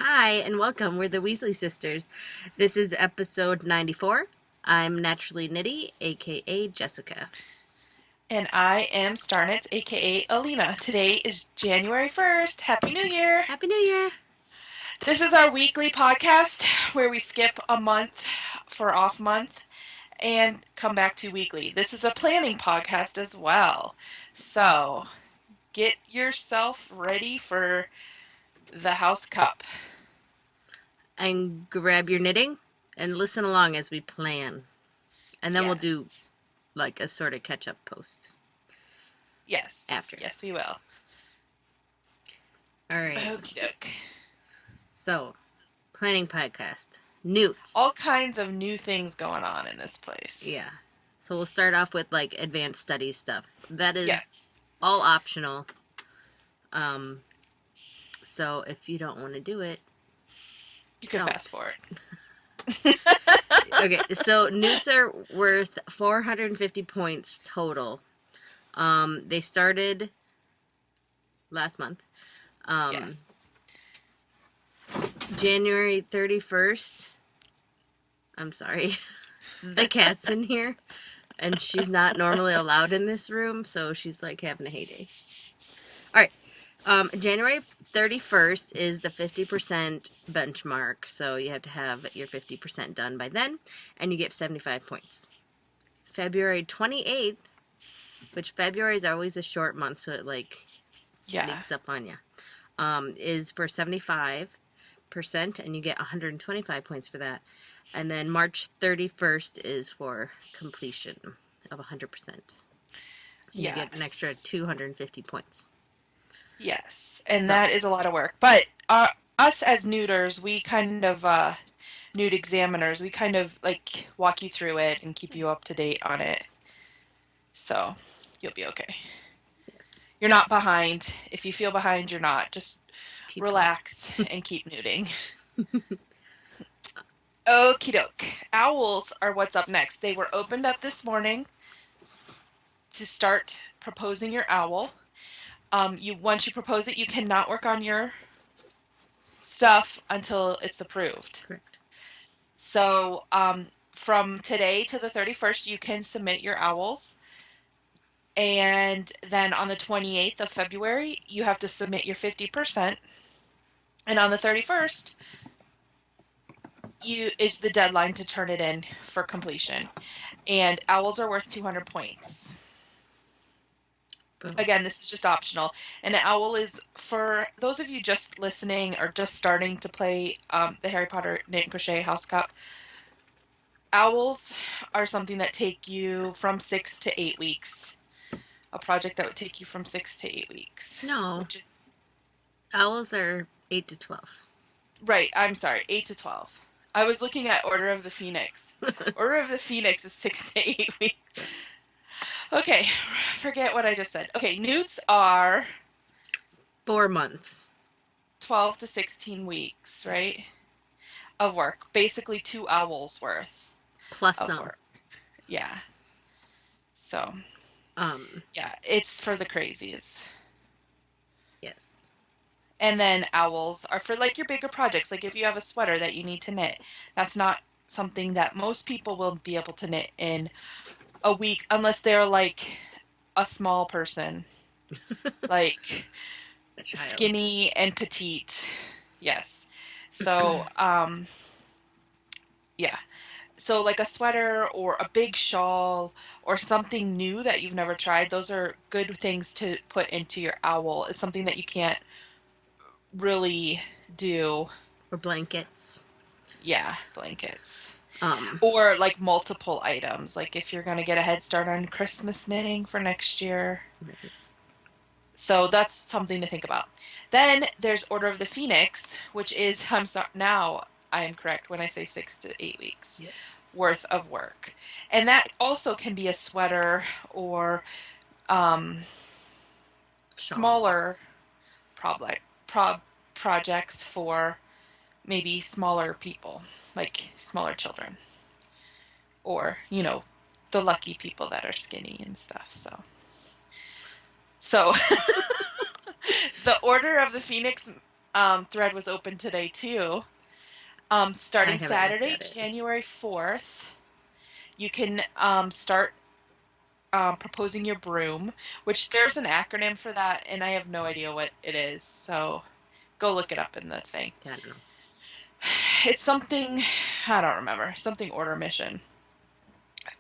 Hi, and welcome. We're the Weasley sisters. This is episode 94. I'm Naturally Nitty, aka Jessica. And I am Starnets, aka Alina. Today is January 1st. Happy New Year! Happy New Year! This is our weekly podcast where we skip a month for off month and come back to weekly. This is a planning podcast as well. So get yourself ready for the house cup. And grab your knitting and listen along as we plan. And then we'll do Yes. like a sort of catch up post Yes. after. Yes, we will. All right. Okie doke. So, planning podcast. Newts. All kinds of new things going on in this place. Yeah. So we'll start off with like advanced studies stuff. That is Yes. all optional. Um, so if you don't want to do it, You can don't. fast forward. Okay, so newts are worth 450 points total. They started last month. Um, Yes. January 31st. I'm sorry. The cat's in here, and she's not normally allowed in this room, so she's like having a heyday. All right. January 31st is the 50% benchmark, so you have to have your 50% done by then, and you get 75 points. February 28th, which February is always a short month, so it like Yeah. sneaks up on you, is for 75%, and you get 125 points for that. And then March 31st is for completion of 100%. And you get an extra Yes. 250 points. Yes. And So, that is a lot of work. But us as neuters, we kind of, newt examiners, we kind of like walk you through it and keep you up to date on it. So you'll be okay. yes, You're not behind. If you feel behind, you're not. Just keep going. relax and keep newting. Okie doke. Owls are what's up next. They were opened up this morning to start proposing your owl. Once you propose it, you cannot work on your stuff until it's approved. Correct. So from today to the 31st, you can submit your owls. And then on the 28th of February, you have to submit your 50%. And on the 31st, is the deadline to turn it in for completion. And owls are worth 200 points. Boom. Again, this is just optional. And an owl is, for those of you just listening or just starting to play the Harry Potter Knit and Crochet House Cup, owls are something that take you from 6 to 8 weeks. A project that would take you from 6 to 8 weeks. No, Which is, owls are 8 to 12. right, I'm sorry, 8 to 12. I was looking at Order of the Phoenix. Order of the Phoenix is 6 to 8 weeks. Okay, forget what I just said. Okay, newts are 4 months. 12 to 16 weeks, right? Of work. Basically 2 owls worth Plus of some. work. Yeah. So, Um, yeah, it's for the crazies. yes. And then owls are for like your bigger projects. Like if you have a sweater that you need to knit, that's not something that most people will be able to knit in a week unless they're like a small person, like A child. skinny and petite. Yes. So, yeah. So like a sweater or a big shawl or something new that you've never tried, those are good things to put into your owl. It's something that you can't really do. Or blankets. Yeah, blankets. Um, Or like multiple items, like if you're going to get a head start on Christmas knitting for next year. So that's something to think about. Then there's Order of the Phoenix, which is, I'm sorry, now I am correct when I say 6 to 8 weeks yes. worth of work. And that also can be a sweater or um, Shawl. smaller project, projects for maybe smaller people, like smaller children, or, the lucky people that are skinny and stuff. So the Order of the Phoenix thread was open today too. I Starting haven't looked Saturday, at it. January 4th, you can start proposing your broom, which there's an acronym for that, and I have no idea what it is. So go look it up in the thing. Yeah, I don't know. It's something, I don't remember, something order mission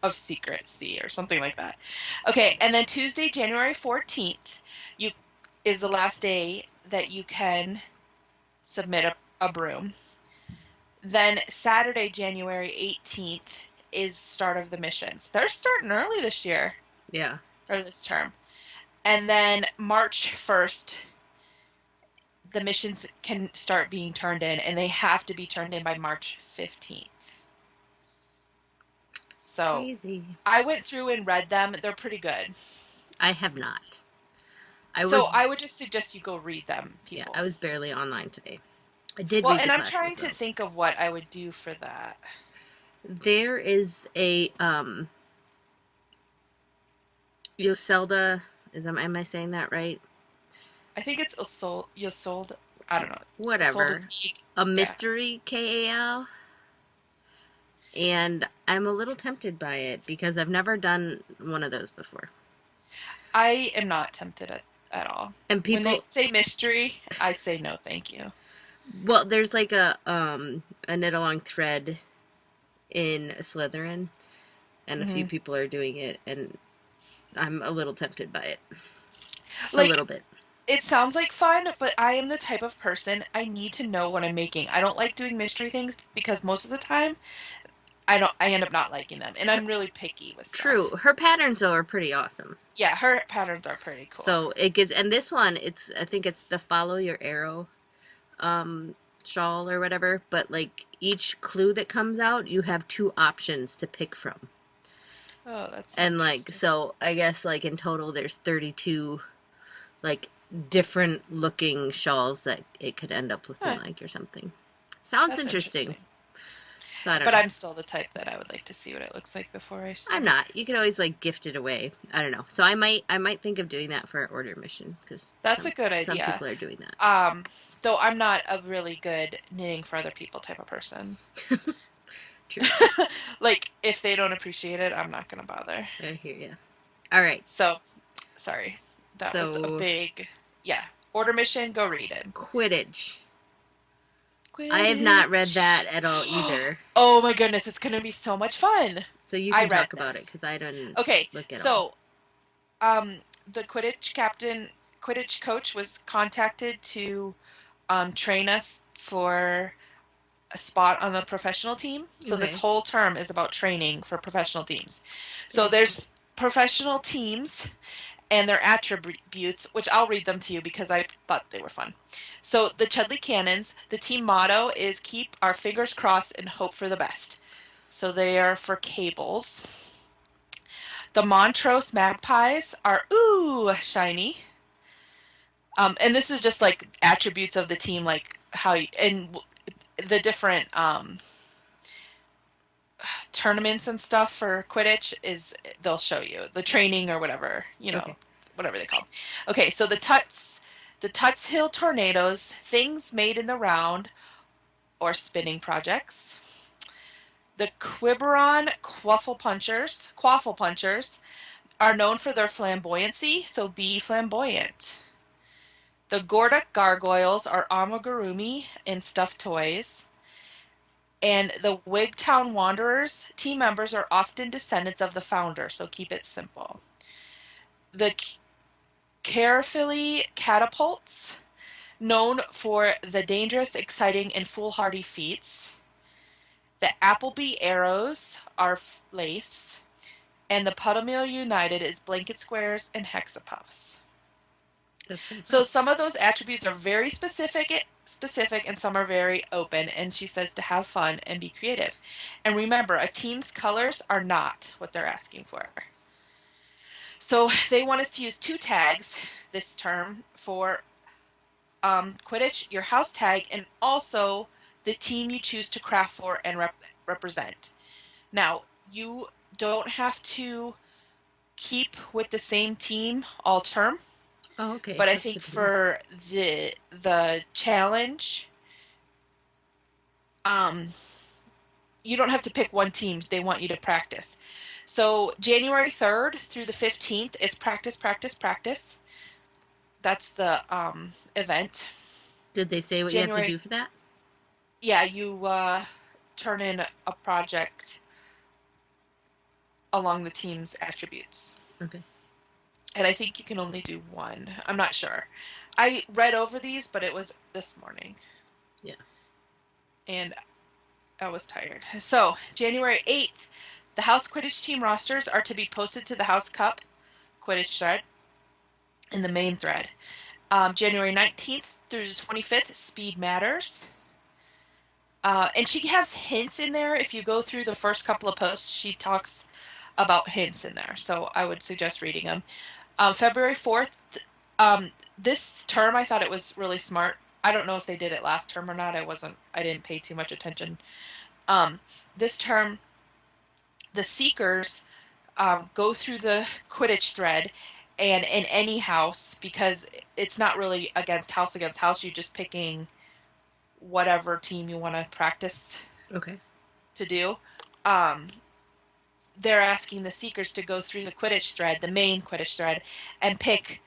of secrecy or something like that. Okay, and then Tuesday, January 14th, you is the last day that you can submit a broom. Then Saturday, January 18th is start of the missions. They're starting early this year Yeah. or this term. And then March 1st, the missions can start being turned in, and they have to be turned in by March 15th. So Crazy. I went through and read them. They're pretty good. I have not. I So was I would just suggest you go read them, yeah, people. I was barely online today. I did Well, read the and I'm trying classes to though. think of what I would do for that. There is a Yoselda, am I saying that right? I think it's Yosold. I don't know. Isolde Whatever. Teague. A Yeah. mystery KAL, and I'm a little tempted by it because I've never done one of those before. I am not tempted at all. And When they people, say mystery, I say no, thank you. well, there's like a knit along thread in Slytherin, and a few Hmm. people are doing it, and I'm a little tempted by it. A Like, little bit. it sounds like fun, but I am the type of person I need to know what I'm making. I don't like doing mystery things because most of the time I end up not liking them, and I'm really picky with True. stuff. Her patterns though are pretty awesome. Yeah, her patterns are pretty cool. So it gives, and this one, I think it's the follow your arrow shawl or whatever, but like each clue that comes out, you have two options to pick from. Oh, that's And like, interesting. so I guess like in total there's 32 like different looking shawls that it could end up looking Huh, like or something. Sounds that's interesting. interesting. So I don't But know. I'm still the type that I would like to see what it looks like before I I'm start. not. You could always like gift it away. I don't know. So I might think of doing that for an order mission because That's a good some idea. people are doing that. Um, though I'm not a really good knitting for other people type of person. True. Like, if they don't appreciate it, I'm not gonna bother. I hear you. All right. So, sorry. That was a So big, yeah. Order mission, go read it. Quidditch. I have not read Quidditch. that at all either. Oh my goodness, it's gonna be so much fun. So you I can read talk about it this. because I didn't Okay, look at all. so the Quidditch coach was contacted to train us for a spot on the professional team. So this Okay. whole term is about training for professional teams. So Very cool. there's professional teams and their attributes, which I'll read them to you because I thought they were fun. So the Chudley Cannons, the team motto is keep our fingers crossed and hope for the best. So they are for cables. The Montrose Magpies are ooh shiny. And this is just like attributes of the team, like how you, and the different tournaments and stuff for Quidditch is they'll show you the training or whatever, Okay. whatever they call them. Okay, so the Tuts Hill Tornadoes, things made in the round or spinning projects. The Quiberon Quaffle Punchers are known for their flamboyancy, so be flamboyant. The Gordak Gargoyles are amigurumi and stuffed toys. And the Wigtown Wanderers team members are often descendants of the founder, so keep it simple. The Caerphilly Catapults, known for the dangerous, exciting, and foolhardy feats. The Appleby Arrows are lace. And the Puddlemill United is blanket squares and hexapuffs. That's very So fun. some of those attributes are very specific and some are very open, and she says to have fun and be creative. And remember, a team's colors are not what they're asking for. So they want us to use two tags this term for Quidditch, your house tag, and also the team you choose to craft for and represent. Now, you don't have to keep with the same team all term. Oh, okay. But I That's think good to know. for the challenge, um, you don't have to pick one team. They want you to practice. So January 3rd through the 15th is practice, practice, practice. That's the event. Did they say what you have to January, do for that? yeah, you turn in a project along the team's attributes. Okay. And I think you can only do one. I'm not sure. I read over these, but it was this morning. Yeah. And I was tired. So, January 8th, the House Quidditch team rosters are to be posted to the House Cup Quidditch thread in the main thread. January 19th through the 25th, Speed Matters. And she has hints in there. If you go through the first couple of posts, she talks about hints in there. So I would suggest reading them. February 4th, this term I thought it was really smart. I don't know if they did it last term or not. I didn't pay too much attention. This term, the Seekers go through the Quidditch thread and in any house, because it's not really against house, you're just picking whatever team you want to practice Okay. to do. Um, they're asking the Seekers to go through the Quidditch thread, the main Quidditch thread, and pick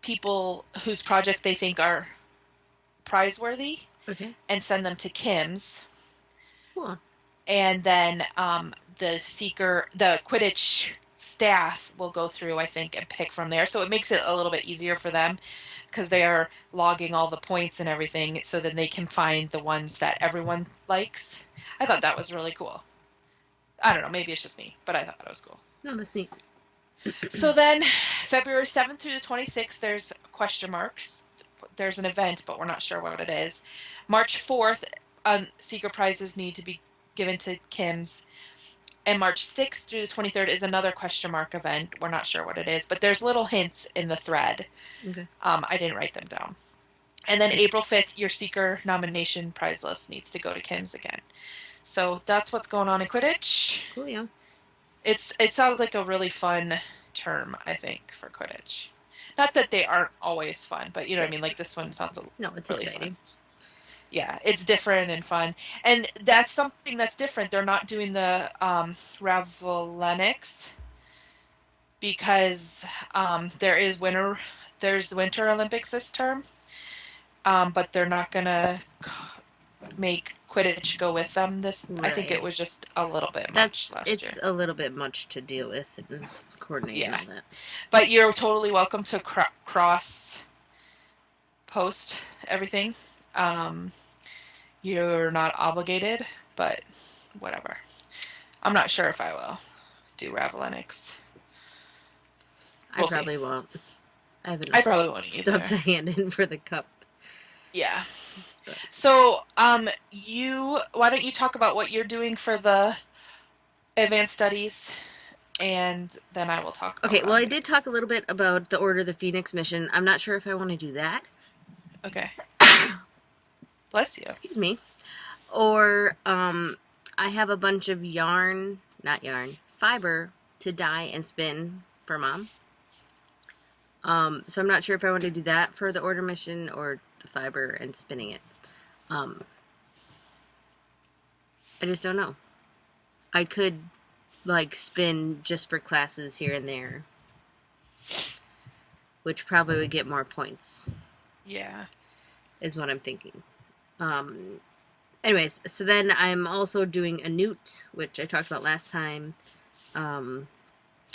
people whose project they think are prizeworthy Okay. and send them to Kim's. Cool. And then the Quidditch staff will go through, I think, and pick from there. So it makes it a little bit easier for them because they are logging all the points and everything, so then they can find the ones that everyone likes. I thought that was really cool. I don't know, maybe it's just me, but I thought it was cool. No, that's neat. So then, February 7th through the 26th, there's question marks. There's an event, but we're not sure what it is. March 4th, Seeker prizes need to be given to Kim's. And March 6th through the 23rd is another question mark event. We're not sure what it is, but there's little hints in the thread. Okay. I didn't write them down. And then April 5th, your Seeker nomination prize list needs to go to Kim's again. So that's what's going on in Quidditch. Cool, yeah. It sounds like a really fun term, I think, for Quidditch. Not that they aren't always fun, but you know what I mean? Like this one sounds No, it's really exciting. fun. Yeah, it's different and fun. And that's something that's different. They're not doing the Ravelenics because there's Winter Olympics this term, but they're not going to make Quidditch go with them. I think it Right. was just a little bit much last year. It's a little bit much to deal with and coordinate and Yeah. all that. But you're totally welcome to cross post everything. You're not obligated, but whatever. I'm not sure if I will do Ravelenics. I probably won't. I have I enough probably won't stuff either. to hand in for the cup. Yeah. But So, why don't you talk about what you're doing for the advanced studies, and then I will talk about okay, well, I Ravelenics. did talk a little bit about the Order of the Phoenix mission. I'm not sure if I want to do that. Okay. Bless you. Excuse me. Or I have a bunch of fiber to dye and spin for Mom. So I'm not sure if I want to do that for the order mission or the fiber and spinning it. I just don't know. I could like spin just for classes here and there, which probably would get more points. Yeah. Is what I'm thinking. Anyways, so then I'm also doing a newt, which I talked about last time,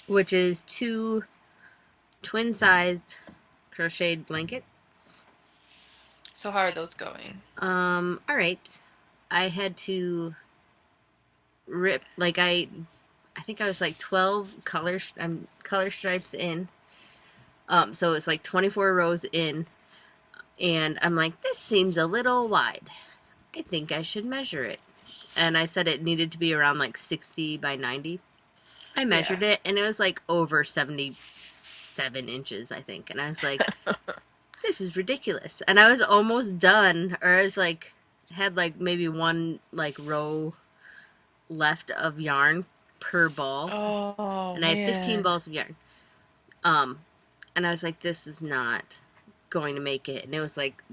which is 2 twin-sized crocheted blankets. So how are those going? All right. I had to rip I think I was like 12 color stripes in. So it's like 24 rows in, and I'm like, this seems a little wide. I think I should measure it. And I said it needed to be around like 60 by 90. I measured it, and it was like over 77 inches, I think. And I was like, this is ridiculous. And I was almost done, or I was like, had like maybe one like row left of yarn per ball. Oh, and I had 15 balls of yarn. Um, and I was like, this is not going to make it. And it was like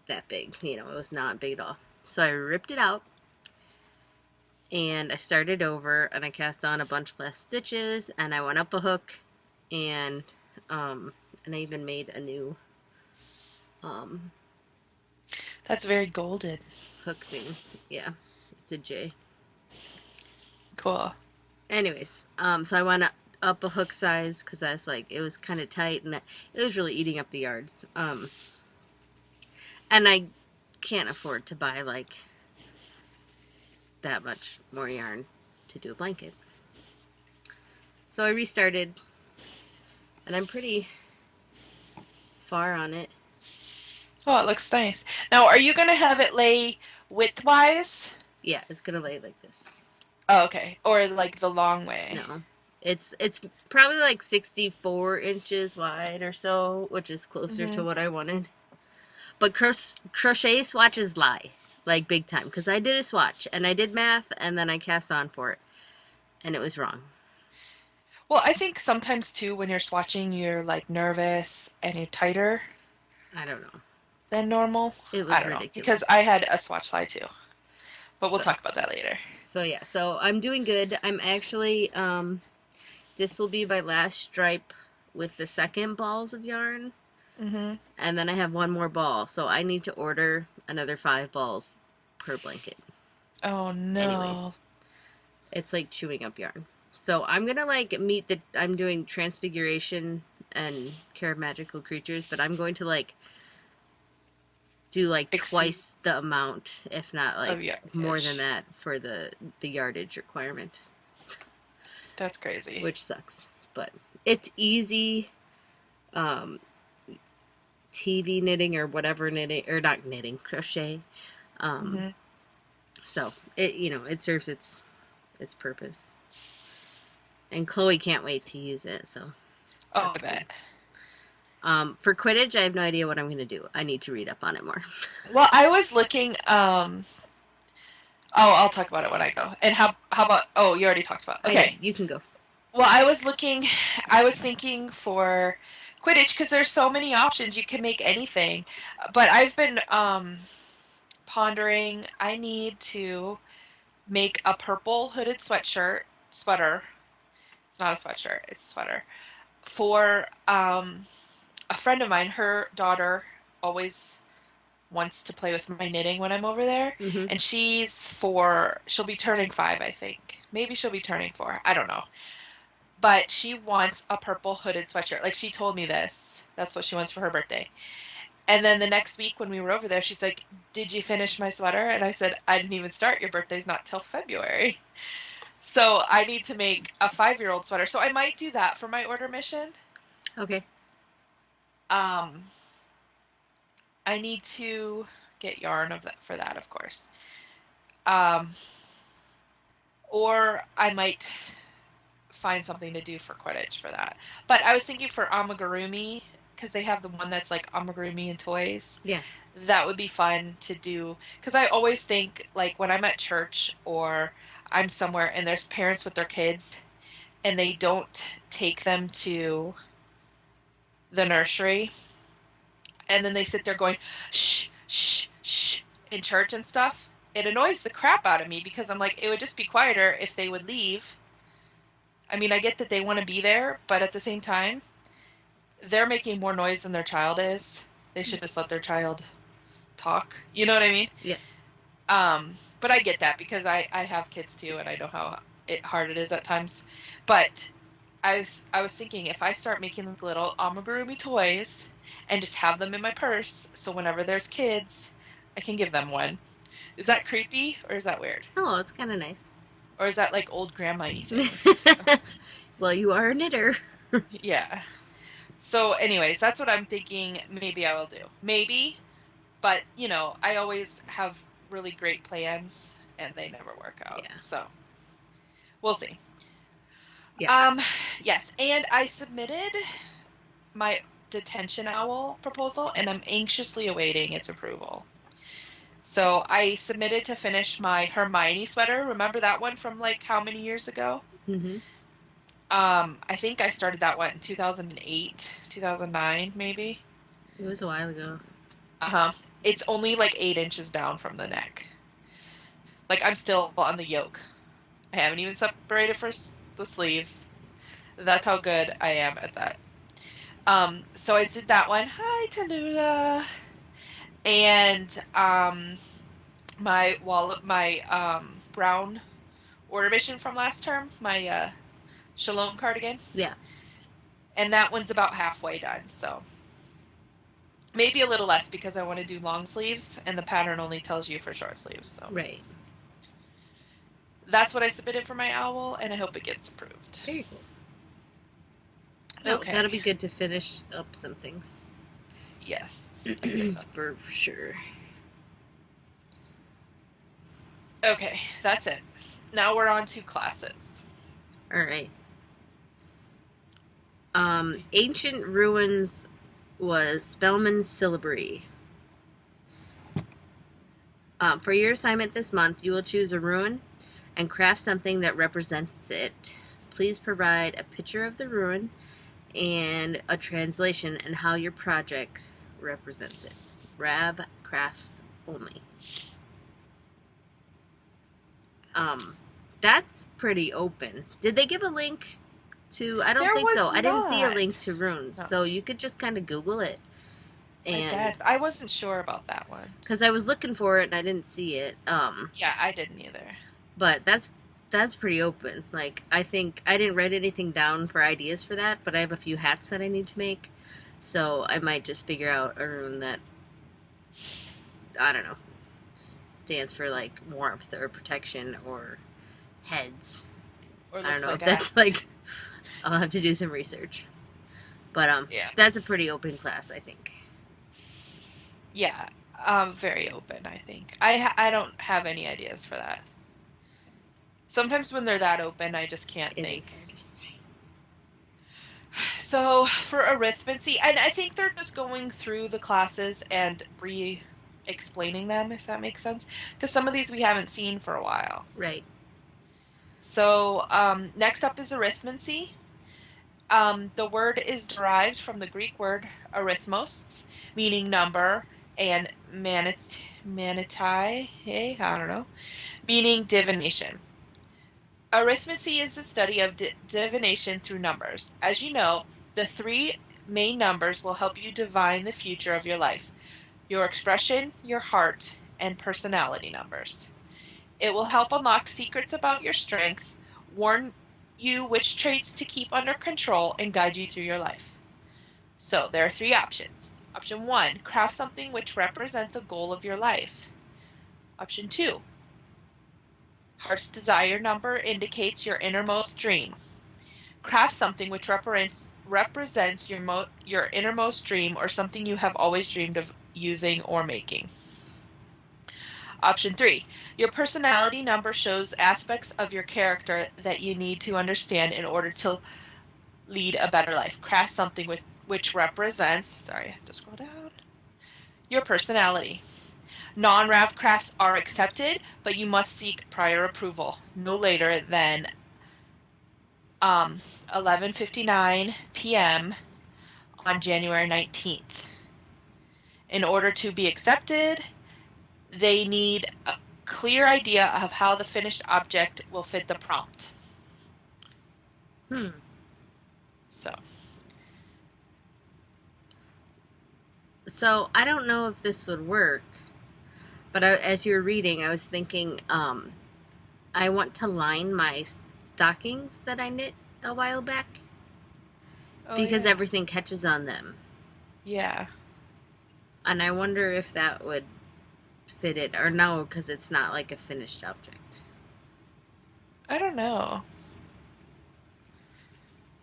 that big, it was not big at all. So I ripped it out and I started over and I cast on a bunch less stitches and I went up a hook and um and I even made a new um That's very golden. hook thing. Yeah, it's a J. Cool. Anyways, so I went up a hook size because I was like, it was kind of tight and it was really eating up the yards. And I can't afford to buy like that much more yarn to do a blanket. So I restarted, and I'm pretty far on it. Oh, it looks nice. Now, are you gonna have it lay widthwise? Yeah, it's gonna lay like this. Oh, okay. Or like the long way? No, it's probably like 64 inches wide or so, which is closer to Mm-hmm. what I wanted. But crochet swatches lie, like big time, because I did a swatch and I did math and then I cast on for it, and it was wrong. Well, I think sometimes too when you're swatching, you're like nervous and you're tighter I don't know. than normal. It I was don't know because ridiculous. I had a swatch lie too, but we'll So talk about that later. so yeah, so I'm doing good. I'm actually this will be my last stripe with the second balls of yarn. Mm-hmm. And then I have one more ball, so I need to order another 5 balls per blanket. Oh no. Anyways, it's like chewing up yarn. So I'm gonna like meet the. I'm doing Transfiguration and Care of Magical Creatures, but I'm going to like do like Exceed twice the amount, if not like of more than yardage. that, for the yardage requirement, That's crazy. which sucks. But it's easy. Um, TV knitting or whatever knitting or not knitting crochet. Um, Mm-hmm. so it it serves its purpose. And Chloe can't wait to use it, so Oh, I that's good. bet. For Quidditch, I have no idea what I'm gonna do. I need to read up on it more. Well, I was looking. Oh, I'll talk about it when I go. And how about? Oh, you already talked about. I did. Okay. You can go. Well, I was looking. I was thinking for Quidditch because there's so many options. You can make anything. But I've been pondering. I need to make a purple hooded sweater. It's not a sweatshirt. It's a sweater for a friend of mine. Her daughter always wants to play with my knitting when I'm over there. Mm-hmm. And she'll be turning 5, I think. Maybe she'll be turning 4. I don't know. But she wants a purple hooded sweatshirt. Like she told me this. That's what she wants for her birthday. And then the next week when we were over there, she's like, "Did you finish my sweater?" And I said, "I didn't even start. Your birthday's not till February." So I need to make a 5-year-old sweater. So I might do that for my order mission. Okay. Um, I need to get yarn for that, of course. Um, or I might find something to do for Quidditch for that. But I was thinking for amigurumi, because they have the one that's like amigurumi and toys. Yeah. That would be fun to do. Because I always think, like, when I'm at church or I'm somewhere and there's parents with their kids and they don't take them to the nursery, and then they sit there going, shh, shh, shh, in church and stuff. It annoys the crap out of me because I'm like, it would just be quieter if they would leave. I mean, I get that they want to be there, but at the same time, they're making more noise than their child is. They should just let their child talk. You know what I mean? Yeah. But I get that because I have kids too, and I know how hard it is at times. But I was thinking if I start making like little amigurumi toys and just have them in my purse, so whenever there's kids, I can give them one. Is that creepy or is that weird? Oh, it's kind of nice. Or is that like old grandma-y thing to do? Well, you are a knitter. Yeah. So anyways, that's what I'm thinking maybe I will do. Maybe, but I always have really great plans and they never work out. Yeah. So we'll see. Yeah. Yes, and I submitted my detention owl proposal and I'm anxiously awaiting its approval. So I submitted to finish my Hermione sweater. Remember that one from like how many years ago? Mm-hmm. I think I started that one in 2008, 2009, maybe. It was a while ago. Uh-huh. It's only like 8 inches down from the neck. Like I'm still on the yoke. I haven't even separated for the sleeves. That's how good I am at that. So I did that one. Hi, Tanuda. And my brown order mission from last term, my Shalom cardigan. Yeah. And that one's about halfway done, so maybe a little less because I want to do long sleeves and the pattern only tells you for short sleeves. So Right. that's what I submitted for my owl, and I hope it gets approved. Very cool. No, Okay. that'll be good to finish up some things. Yes. I say that. For sure. Okay, that's it. Now we're on to classes. All right. Ancient Ruins was Spellman's Syllabary. For your assignment this month, you will choose a ruin and craft something that represents it. Please provide a picture of the ruin and a translation and how your project represents it. Rab crafts only. That's pretty open. Did they give a link to? I don't There think so. was I didn't see a not. link to runes, No. so you could just kind of Google it. I And guess. I wasn't sure about that one. because I was looking for it and I didn't see it. Yeah, I didn't either. But that's pretty open. Like I think I didn't write anything down for ideas for that, but I have a few hats that I need to make, so I might just figure out a rune that I don't know stands for like warmth or protection or heads. Or I don't looks know like if that's like I'll have to do some research. But Yeah. that's a pretty open class, I think. Yeah, very open, I think. I don't have any ideas for that. Sometimes when they're that open, I just can't It think. is hard. So for arithmancy, and I think they're just going through the classes and re-explaining them, if that makes sense. Because some of these we haven't seen for a while. Right. So next up is arithmancy. The word is derived from the Greek word arithmos, meaning number, and manitai, hey, I don't know, meaning divination. Arithmancy is the study of divination through numbers. As you know, the three main numbers will help you divine the future of your life: your expression, your heart, and personality numbers. It will help unlock secrets about your strength, warn you which traits to keep under control, and guide you through your life. So there are three options. Option 1, craft something which represents a goal of your life. Option 2, heart's desire number indicates your innermost dream. Craft something which represents your innermost dream or something you have always dreamed of using or making. Option 3, your personality number shows aspects of your character that you need to understand in order to lead a better life. Craft something which represents, sorry, I have to scroll down, your personality. Non-RAV crafts are accepted, but you must seek prior approval no later than 11:59 p.m. on January 19th. In order to be accepted, they need a clear idea of how the finished object will fit the prompt. So I don't know if this would work, but as you were reading, I was thinking I want to line my stockings that I knit a while back because everything catches on them. Yeah. And I wonder if that would fit it or no, because it's not like a finished object. I don't know.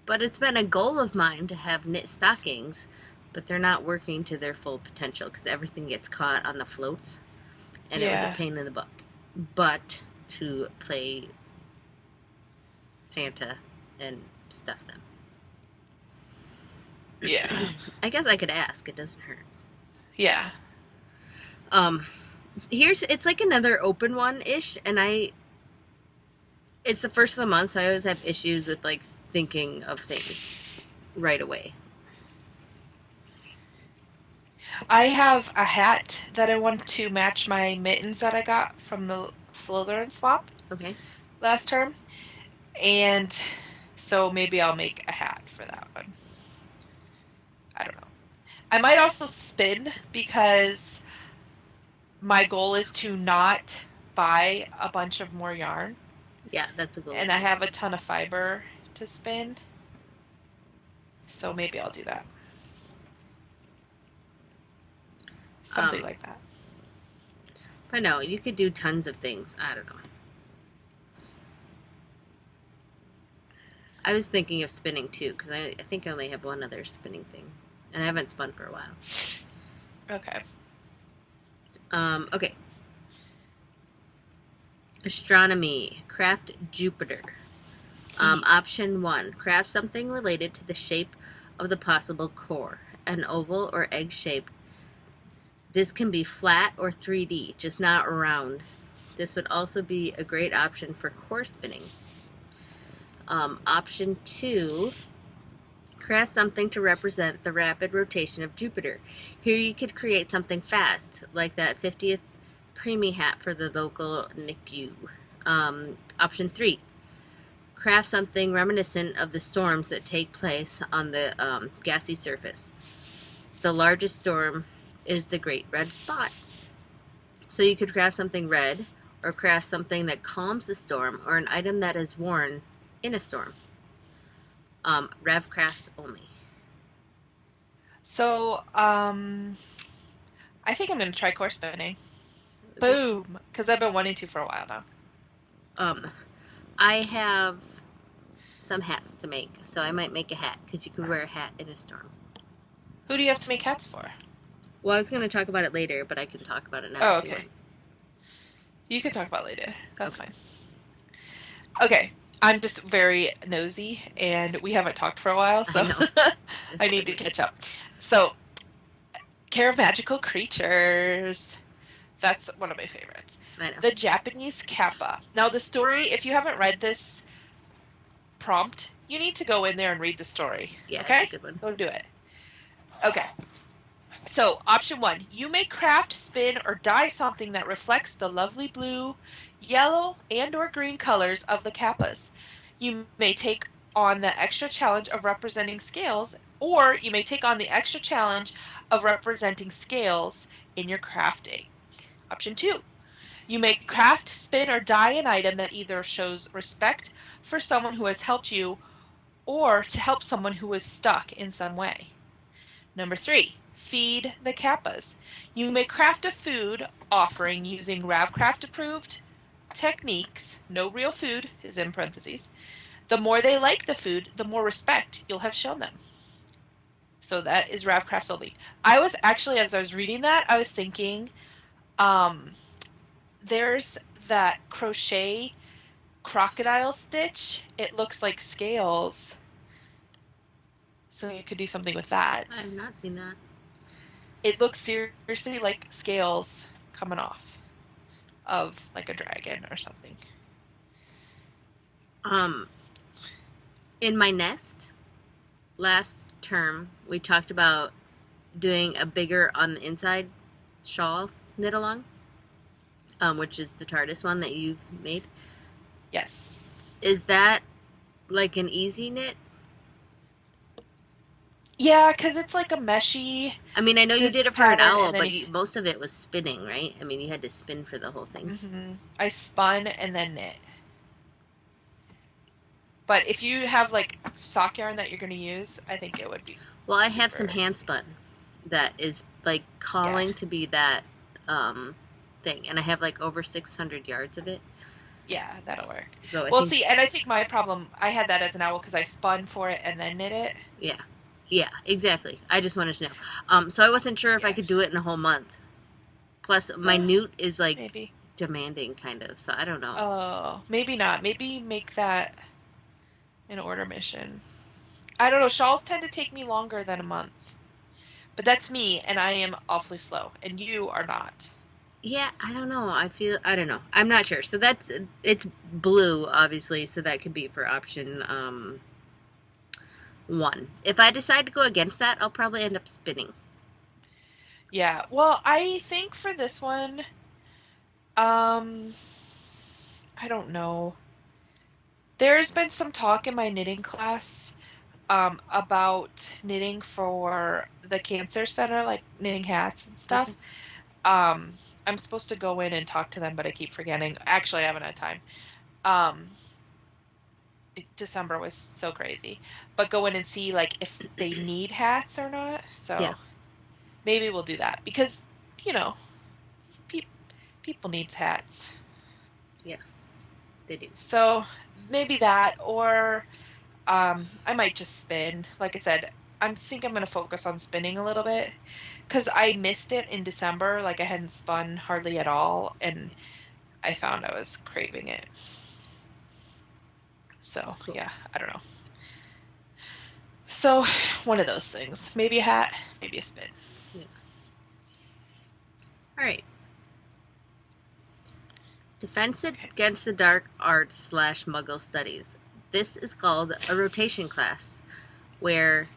But it's been a goal of mine to have knit stockings, but they're not working to their full potential because everything gets caught on the floats, and it was a pain in the butt. But to play Santa and stuff them. Yeah. I guess I could ask. It doesn't hurt. Yeah. It's like another open one-ish, and it's the first of the month, so I always have issues with like thinking of things right away. I have a hat that I want to match my mittens that I got from the Slytherin swap Okay. last term. And so maybe I'll make a hat for that one. I don't know. I might also spin because my goal is to not buy a bunch of more yarn. Yeah, that's a good And one. I have a ton of fiber to spin. So maybe I'll do that. Something like that. But no, you could do tons of things. I don't know. I was thinking of spinning too, because I think I only have one other spinning thing. And I haven't spun for a while. Okay. Okay. Astronomy. Craft Jupiter. Option 1. Craft something related to the shape of the possible core. An oval or egg shape. This can be flat or 3D, just not round. This would also be a great option for core spinning. Option 2. Craft something to represent the rapid rotation of Jupiter. Here you could create something fast, like that 50th preemie hat for the local NICU. Option 3. Craft something reminiscent of the storms that take place on the gassy surface. The largest storm is the Great Red Spot. So you could craft something red, or craft something that calms the storm, or an item that is worn in a storm. Rev crafts only. So, I think I'm going to try core spinning. Boom! Because I've been wanting to for a while now. I have some hats to make, so I might make a hat, because you could wear a hat in a storm. Who do you have to make hats for? Well, I was going to talk about it later, but I can talk about it now. Oh, okay. You can talk about it later. That's fine. Okay. I'm just very nosy, and we haven't talked for a while, so I need to catch up. So, Care of Magical Creatures. That's one of my favorites. I know. The Japanese Kappa. Now, the story, if you haven't read this prompt, you need to go in there and read the story. Yeah, okay? that's a good one. Go do it. Okay. So, option 1. You may craft, spin, or dye something that reflects the lovely blue, yellow, and or green colors of the kappas. You may take on the extra challenge of representing scales, or you may take on the extra challenge of representing scales in your crafting. Option 2. You may craft, spin, or dye an item that either shows respect for someone who has helped you or to help someone who is stuck in some way. Number 3. Feed the kappas. You may craft a food offering using Ravcraft approved techniques. No real food is in parentheses. The more they like the food, the more respect you'll have shown them. So that is Ravcrafts only. I was actually, as I was reading that, I was thinking, there's that crochet crocodile stitch. It looks like scales. So you could do something with that. I have not seen that. It looks seriously like scales coming off of like a dragon or something. In my nest, last term, we talked about doing a bigger on the inside shawl knit along, which is the TARDIS one that you've made. Yes. Is that like an easy knit? Yeah, because it's like a meshy. I mean, I know you did it for an pattern, owl, and then but most of it was spinning, right? I mean, you had to spin for the whole thing. Mm-hmm. I spun and then knit. But if you have like sock yarn that you're going to use, I think it would be. Well, I have some hand spun that is like calling to be that thing, and I have like over 600 yards of it. Yeah, that'll work. So well, see, and I think my problem, I had that as an owl because I spun for it and then knit it. Yeah. Yeah, exactly. I just wanted to know. So I wasn't sure if I could do it in a whole month. Plus, my newt is like maybe demanding, kind of. So I don't know. Oh, maybe not. Maybe make that an order mission. I don't know. Shawls tend to take me longer than a month. But that's me, and I am awfully slow, and you are not. Yeah, I don't know. I don't know. I'm not sure. So it's blue, obviously. So that could be for option one. If I decide to go against that, I'll probably end up spinning. Yeah. Well, I think for this one, um, I don't know. There's been some talk in my knitting class about knitting for the cancer center, like knitting hats and Okay. stuff. I'm supposed to go in and talk to them, but I keep forgetting. Actually, I haven't had time. Um, December was so crazy. But go in and see like if they need hats or not. Yeah. So maybe we'll do that because, you know, pe people needs hats. Yes, they do. So maybe that or I might just spin. Like I said, think I'm gonna focus on spinning a little bit because I missed it in December. Like I hadn't spun hardly at all, and I found I was craving it. So Cool. yeah, I don't know. So one of those things. Maybe a hat, maybe a spin. Yeah. All right. Defense Okay. Against the Dark Arts / Muggle Studies. This is called a rotation class, where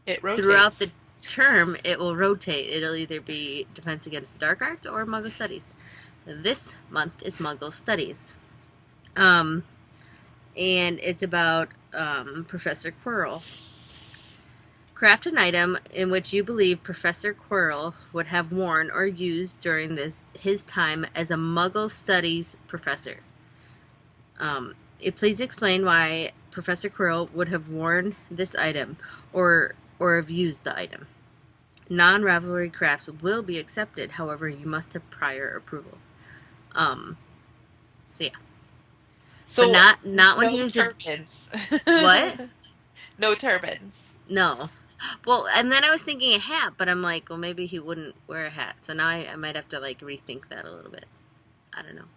It throughout the rotates. term it will rotate. It'll either be Defense Against the Dark Arts or Muggle Studies. This month is Muggle Studies. And it's about Professor Quirrell. Craft an item in which you believe Professor Quirrell would have worn or used during his time as a Muggle Studies professor. Please explain why Professor Quirrell would have worn this item or have used the item. Non-rivalry crafts will be accepted, however, you must have prior approval. So yeah, but So not when he no was a turbans. what? No turbans. No. Well, and then I was thinking a hat, but I'm like, well, maybe he wouldn't wear a hat. So now I might have to like rethink that a little bit. I don't know.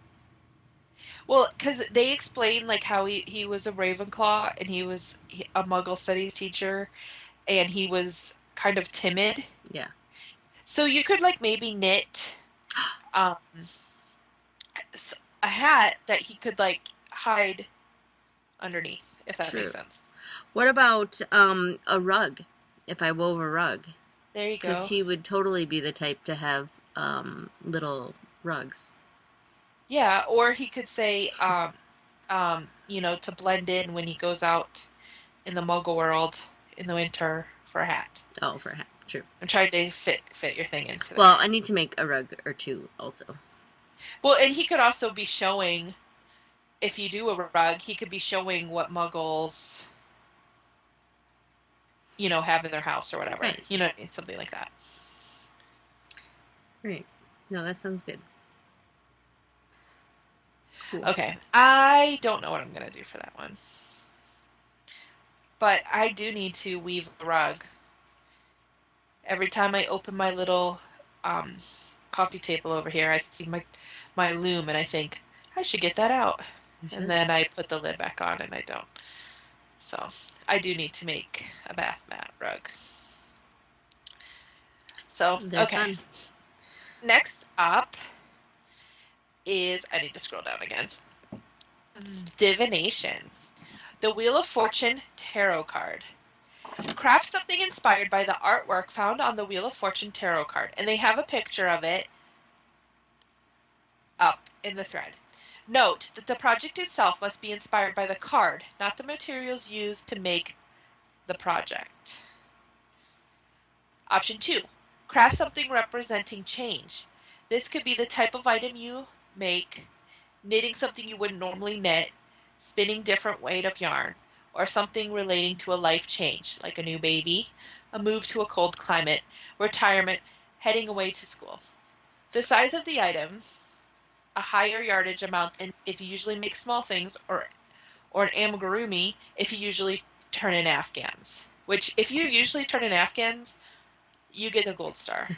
Well, because they explain like how he was a Ravenclaw and a Muggle studies teacher and he was kind of timid. Yeah. So you could like maybe knit um a hat that he could like hide underneath, if that makes True. sense. What about a rug? If I wove a rug, There you because go. he would totally be the type to have little rugs. Yeah, or he could say to blend in when he goes out in the Muggle world in the winter for a hat. Oh, for a hat. True. I'm trying to fit your thing into Well, there. I need to make a rug or two also. Well, and he could also be showing, if you do a rug, he could be showing what Muggles, have in their house or whatever. Right. You know what I mean? Something like that. Right. No, that sounds good. Cool. Okay. I don't know what I'm going to do for that one. But I do need to weave a rug. Every time I open my little um, coffee table over here, I see my loom and I think, I should get that out. And then I put the lid back on and I don't. So I do need to make a bath mat rug. So, They're okay. fun. Next up is, I need to scroll down again. Divination. The Wheel of Fortune tarot card. Craft something inspired by the artwork found on the Wheel of Fortune tarot card. And they have a picture of it up in the thread. Note that the project itself must be inspired by the card, not the materials used to make the project. Option 2. Craft something representing change. This could be the type of item you make, knitting something you wouldn't normally knit, spinning different weight of yarn, or something relating to a life change, like a new baby, a move to a cold climate, retirement, heading away to school. The size of the item, a higher yardage amount than if you usually make small things, or an amigurumi if you usually turn in Afghans. Which, if you usually turn in Afghans, you get a gold star.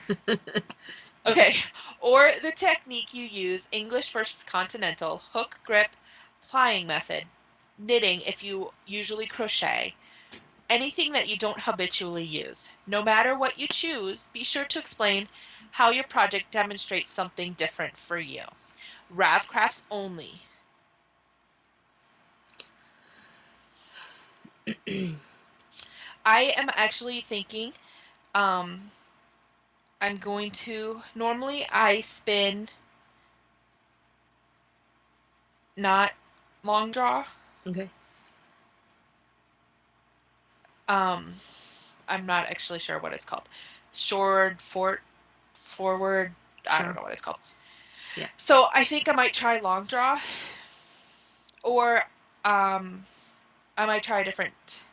Okay. Or the technique you use, English versus continental, hook, grip, plying method, knitting if you usually crochet, anything that you don't habitually use. No matter what you choose, be sure to explain how your project demonstrates something different for you. Rav crafts only. I am actually thinking, um, I'm going to, normally I spin not long draw. Okay. Um, I'm not actually sure what it's called. Short, forward, I don't Draw. know what it's called. Yeah. So I think I might try long draw, or um, I might try a different,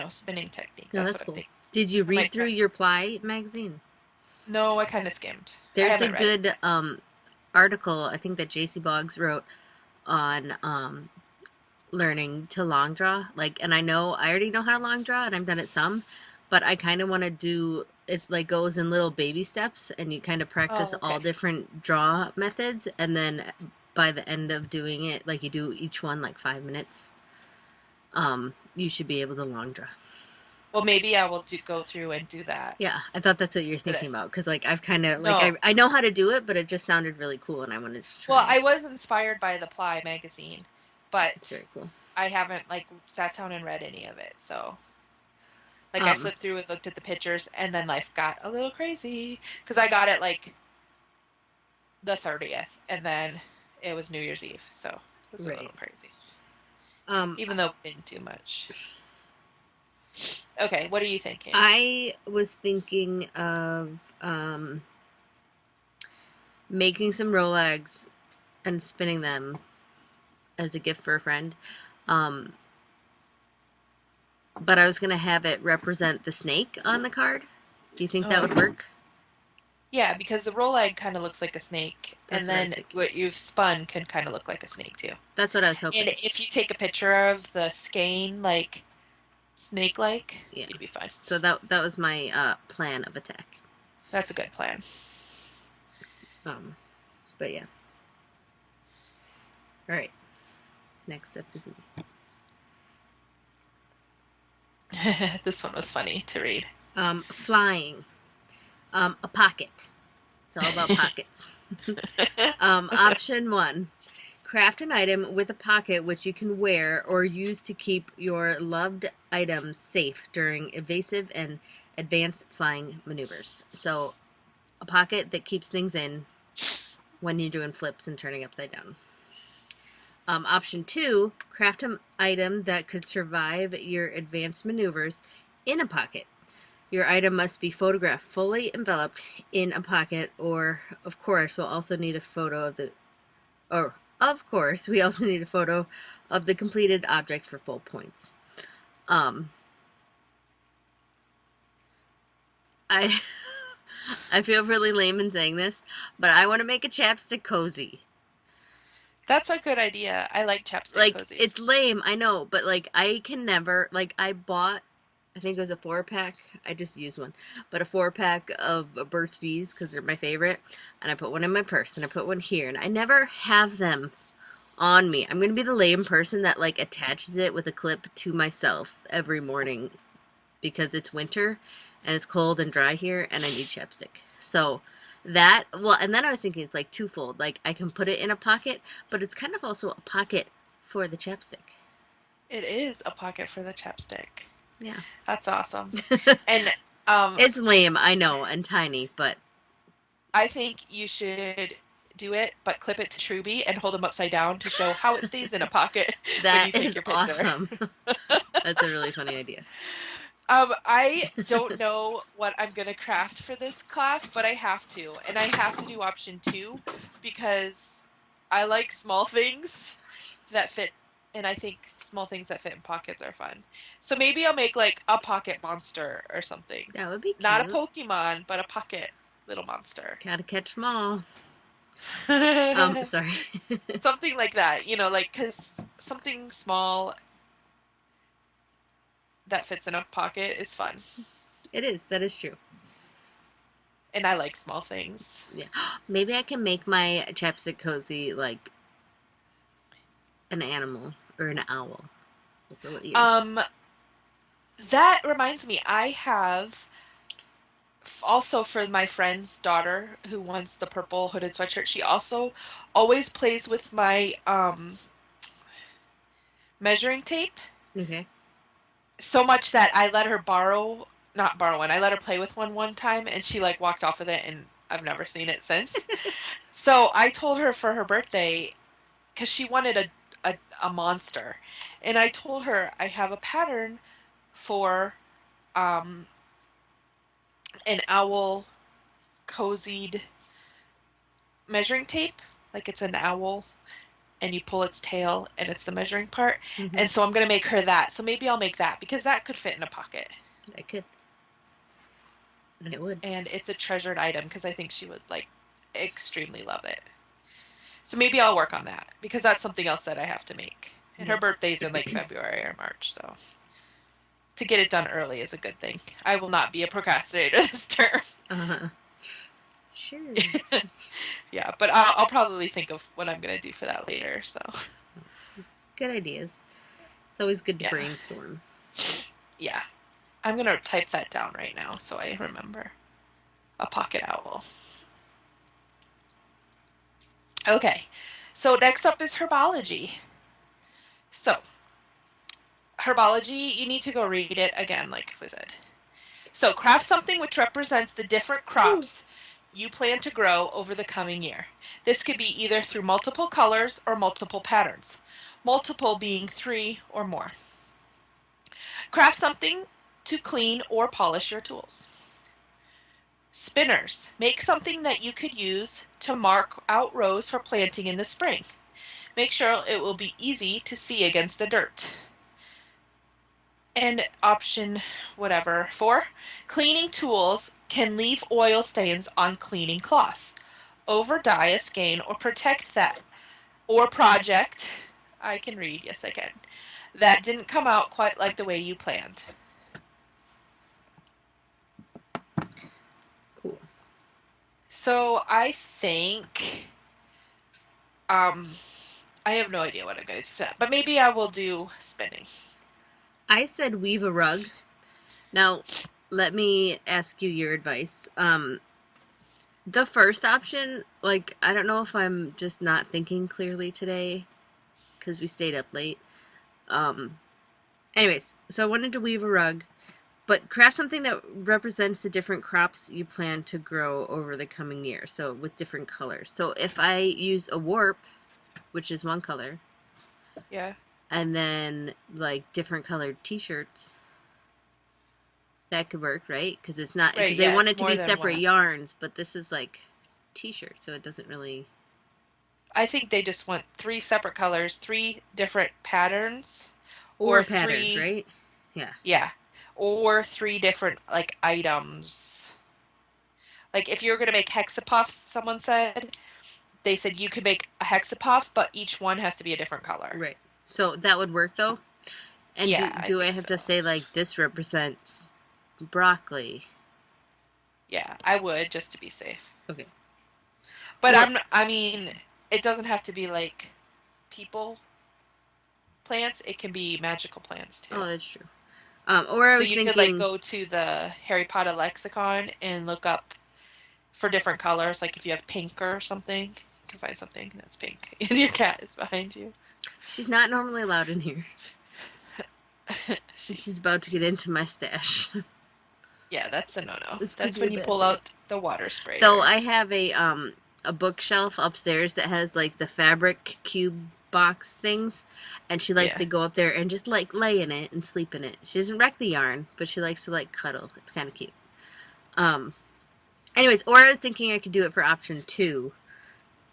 spinning technique. No, That's that's what I'm cool. thinking. Did you I read might through try. your Ply magazine? No, I kind of skimmed. I There's a haven't read it. good article I think that JC Boggs wrote on learning to long draw. Like, and I already know how to long draw, and I've done it some, but I kind of want to do it. Like, goes in little baby steps, and you kind of practice Oh, all okay. different draw methods, and then by the end of doing it, like you do each one like 5 minutes, you should be able to long draw. Well, maybe I will go through and do that Yeah, I thought that's what you're for thinking this. about, because like I've kind of like No. I know how to do it, but it just sounded really cool, and I wanted to try Well, it. I was inspired by the Ply magazine, It's but very cool. I haven't like sat down and read any of it. So, like I Um, flipped through and looked at the pictures and then life got a little crazy because I got it like the 30th and then it was New Year's Eve. So, it was a right. little crazy. Um, Even though it didn't do much. Okay, what are you thinking? I was thinking of making some Rolex and spinning them as a gift for a friend. Um, but I was gonna have it represent the snake on the card. Do you think that Oh, would work? yeah, because the roll egg kind of looks like a snake, That's and what I was then thinking. what you've spun can kind of look like a snake too. That's what I was And hoping. if you take a picture of the skein, like snake-like, Yeah. you'd be fine. So that was my plan of attack. That's a good plan. Um, but yeah. All right. Next up is me. This one was funny to read. Flying. A pocket. It's all about pockets. Option one. Craft an item with a pocket which you can wear or use to keep your loved items safe during evasive and advanced flying maneuvers. So, a pocket that keeps things in when you're doing flips and turning upside down. Option two, craft an item that could survive your advanced maneuvers in a pocket. Your item must be photographed fully enveloped in a pocket, or, of course, we'll also need a photo of the, or, of course, we also need a photo of the completed object for full points. Um, I, I feel really lame in saying this, but I want to make a chapstick cozy. That's a good idea. I like chapstick Like, cozies. it's lame, I know, but like I can never, like, I bought, I think it was a 4-pack. I just used one, but a 4-pack of Burt's Bees because they're my favorite. And I put one in my purse, and I put one here, and I never have them on me. I'm gonna be the lame person that like attaches it with a clip to myself every morning because it's winter and it's cold and dry here, and I need chapstick. So that, well, and then I was thinking it's like twofold. Like I can put it in a pocket, but it's kind of also a pocket for the chapstick. It is a pocket for the chapstick. Yeah. That's awesome. And um, It's lame, I know, and tiny, but I think you should do it, but clip it to Truby and hold them upside down to show how it stays in a pocket when that you take is your picture. awesome. That's a really funny idea. I don't know what I'm gonna craft for this class, but I have to, and I have to do option two because I like small things that fit, and I think small things that fit in pockets are fun. So maybe I'll make like a pocket monster or something. That would be Not a cute. Pokemon, but a pocket little monster. Gotta catch them all. Sorry. Something like that, like because something small that fits in a pocket is fun. It is. That is true. And I like small things. Yeah. Maybe I can make my chapstick cozy like an animal or an owl with little ears. That reminds me, I have also for my friend's daughter who wants the purple hooded sweatshirt, she also always plays with my measuring tape. Okay. So much that I let her not borrow one, I let her play with one time and she like walked off with it and I've never seen it since. So I told her for her birthday, because she wanted a monster, and I told her I have a pattern for um, an owl cozied measuring tape. Like it's an owl and you pull its tail and it's the measuring part. Mm-hmm. And so I'm going to make her that. So maybe I'll make that because that could fit in a pocket. I could. It would. And it's a treasured item because I think she would like extremely love it. So maybe I'll work on that because that's something else that I have to make. And her birthday's in like February or March, so to get it done early is a good thing. I will not be a procrastinator this term. Uh-huh. Sure. Yeah, but I'll probably think of what I'm going to do for that later, so. Good ideas. It's always good to Yeah. brainstorm. Yeah. I'm going to type that down right now so I remember. A pocket owl. Okay, so next up is herbology. So, herbology, you need to go read it again, like we said. So, craft something which represents the different crops you plan to grow over the coming year. This could be either through multiple colors or multiple patterns, multiple being 3 or more. Craft something to clean or polish your tools. Spinners, make something that you could use to mark out rows for planting in the spring. Make sure it will be easy to see against the dirt. And option whatever 4, cleaning tools can leave oil stains on cleaning cloth. Over dye a skein or protect that. Or project, I can read, yes I can, that didn't come out quite like the way you planned. Cool. So I think, I have no idea what I'm going to do for that, but maybe I will do spinning. I said weave a rug. Now, let me ask you your advice. The first option, like, I don't know if I'm just not thinking clearly today because we stayed up late. Anyways, so I wanted to weave a rug, but craft something that represents the different crops you plan to grow over the coming year. So with different colors. So if I use a warp, which is one color, Yeah. and then like different colored t-shirts, that could work, right? Because it's not, because Right, they yeah, want it's it to be more than separate one. yarns, but this is like t-shirt, so it doesn't really. I think they just want 3 separate colors, 3 different patterns, Or or patterns, 3, right? Yeah. yeah, or 3 different like items. Like if you're gonna make hexapuffs, someone said, they said you could make a hexapuff, but each one has to be a different color. Right. So that would work though. And Yeah, I do I think have so. to say like this represents broccoli? Yeah, I would just to be safe. Okay. But Or I mean, it doesn't have to be like people plants. It can be magical plants too. oh, that's true. Or I So was you could like thinking, go to the Harry Potter lexicon and look up for different colors. Like if you have pink or something, you can find something that's pink. And your cat is behind you. she's not normally allowed in here. She's about to get into my stash. Yeah, that's a no-no. This could That's be a when you bad pull day. out the water sprayer. So I have a bookshelf upstairs that has like the fabric cube box things, and she likes Yeah. to go up there and just like lay in it and sleep in it. She doesn't wreck the yarn, but she likes to like cuddle. It's kind of cute. Anyways, or I was thinking I could do it for option 2,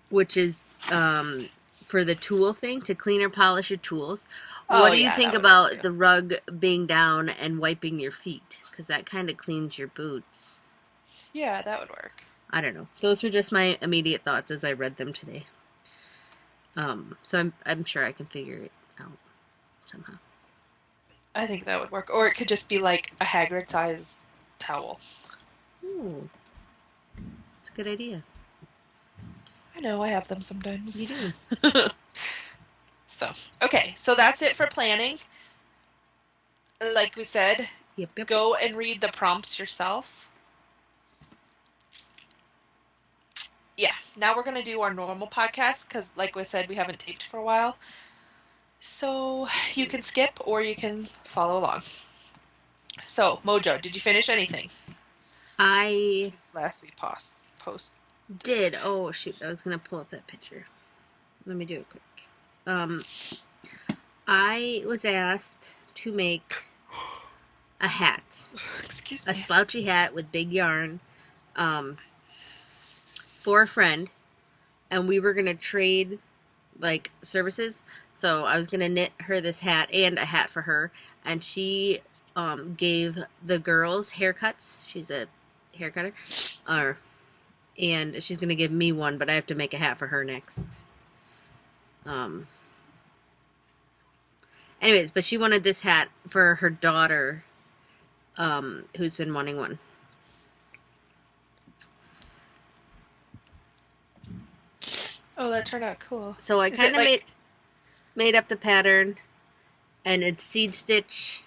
which is for the tool thing, to clean or polish your tools. Oh, What do you yeah, think that would work about too. the rug being down and wiping your feet? Because that kind of cleans your boots. Yeah, that would work. I don't know. Those were just my immediate thoughts as I read them today. So I'm sure I can figure it out somehow. I think that would work. Or it could just be like a Hagrid size towel. Ooh, it's a good idea. I know, I have them sometimes. You do. So, okay, so that's it for planning. Like we said, Yep. go and read the prompts yourself. Yeah, now we're going to do our normal podcast because, like we said, we haven't taped for a while. So you can skip or you can follow along. So, Mojo, did you finish anything I since last we posted? did. Oh shoot! I was gonna pull up that picture. Let me do it quick. Um, I was asked to make a hat, Excuse a me. slouchy hat with big yarn, um, for a friend, and we were gonna trade like services. So I was gonna knit her this hat and a hat for her, and she gave the girls haircuts. She's a hair cutter, or and she's gonna give me one, but I have to make a hat for her next. Um, anyways, but she wanted this hat for her daughter, who's been wanting one. Oh, that turned out cool. So I Is it kind of like made up the pattern, and it's seed stitch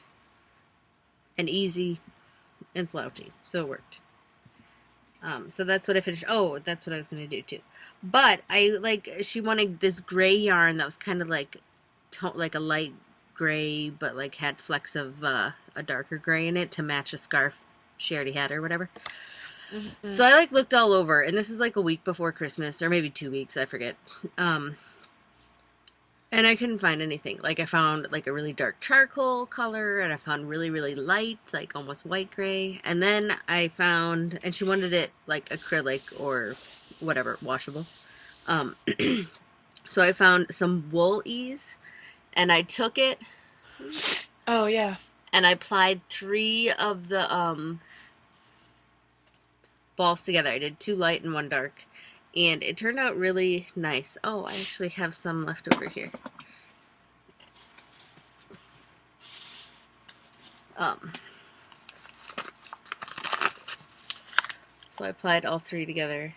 and easy and slouchy, so it worked. So that's what I finished. Oh, that's what I was gonna do too. But she wanted this gray yarn that was kind of like a light gray, but like had flecks of a darker gray in it to match a scarf she already had or whatever. Mhm. So I like looked all over, and this is like a week before Christmas, or maybe 2 weeks, I forget. And I couldn't find anything. Like I found like a really dark charcoal color, and I found really really light, like almost white gray. And then I found, and she wanted it like acrylic or whatever, washable. Um, so I found some wool ease, and I took it Oh yeah. and I applied 3 of the balls together. I did 2 light and 1 dark, and it turned out really nice. Oh, I actually have some left over here. Um, so I applied all 3 together.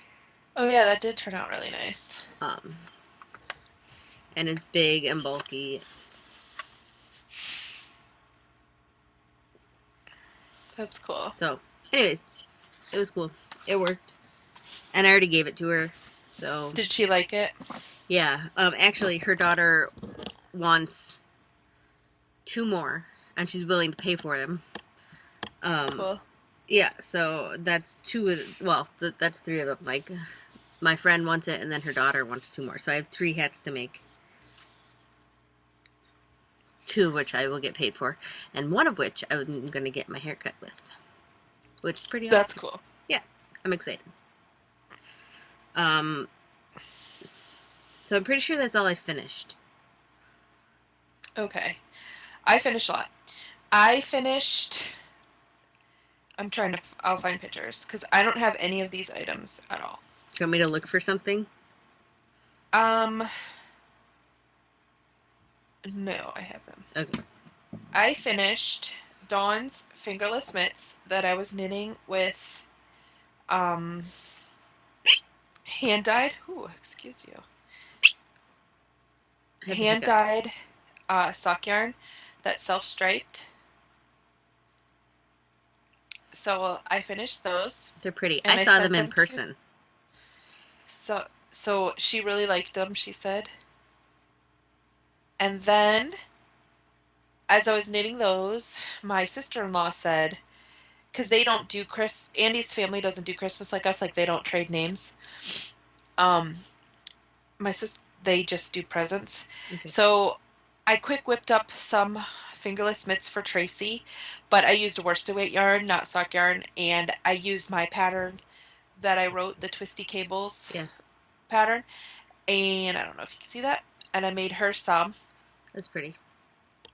Oh yeah, that did turn out really nice. Um, and it's big and bulky. That's cool. So, anyways, it was cool. It worked, and I already gave it to her. So, Did she like it? yeah. Actually, her daughter wants 2 more, and she's willing to pay for them. Cool. Yeah. So that's 2 of, well, that's 3 of them. Like, my friend wants it, and then her daughter wants 2 more. So I have 3 hats to make. 2 of which I will get paid for, and 1 of which I'm gonna get my haircut with, which is pretty That's awesome. cool. Yeah, I'm excited. Um, so I'm pretty sure that's all I finished. Okay. I finished a lot. I finished. I'm trying to. I'll find pictures because I don't have any of these items at all. Do you want me to look for something? Um, no, I have them. Okay. I finished Dawn's fingerless mitts that I was knitting with um hand dyed. Ooh, excuse you. I have the Hand hiccups. dyed sock yarn that's self striped. So I finished those They're pretty. I and I saw sent them in them to. person. So she really liked them, she said. And then as I was knitting those, my sister-in-law said, because they don't do Andy's family doesn't do Christmas like us, like they don't trade names. Um, my sis, they just do presents. Okay. So I quick whipped up some fingerless mitts for Tracy, but I used a worsted weight yarn, not sock yarn, and I used my pattern that I wrote, the Twisty Cables Yeah, pattern, and I don't know if you can see that, and I made her some. that's pretty.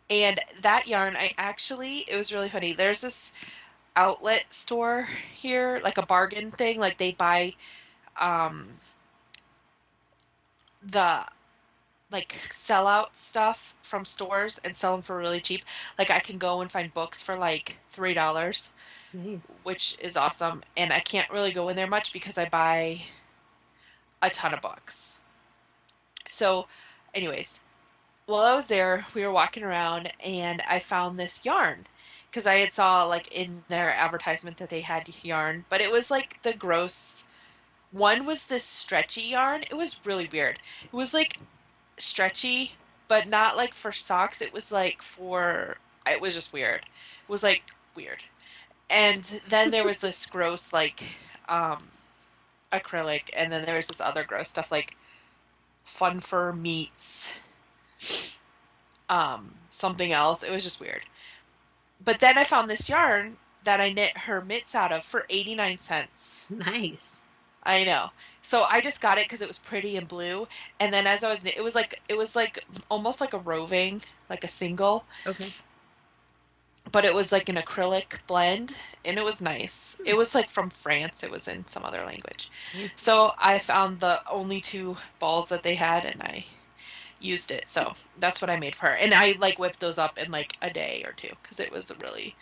And that yarn, it was really funny. There's this outlet store here, like a bargain thing, like they buy um the like sell out stuff from stores and sell them for really cheap. Like I can go and find books for like $3, Nice. which is awesome. And I can't really go in there much because I buy a ton of books. So, anyways, while I was there, we were walking around and I found this yarn because I had saw like in their advertisement that they had yarn, but it was like the gross one was this stretchy yarn. It was really weird. It was like stretchy, but not like for socks. It was like for it was just weird. It was like weird. And then there was this gross like um acrylic, and then there was this other gross stuff like fun fur meets something else. It was just weird. But then I found this yarn that I knit her mitts out of for 89 cents. Nice. I know. So I just got it because it was pretty and blue. And then as I was, it was like almost like a roving, like a single, Okay. but it was like an acrylic blend, and it was nice. Hmm. It was like from France. It was in some other language. Fancy. So I found the only two balls that they had, and I used it. So that's what I made for her. And I like whipped those up in like a day or two because it was really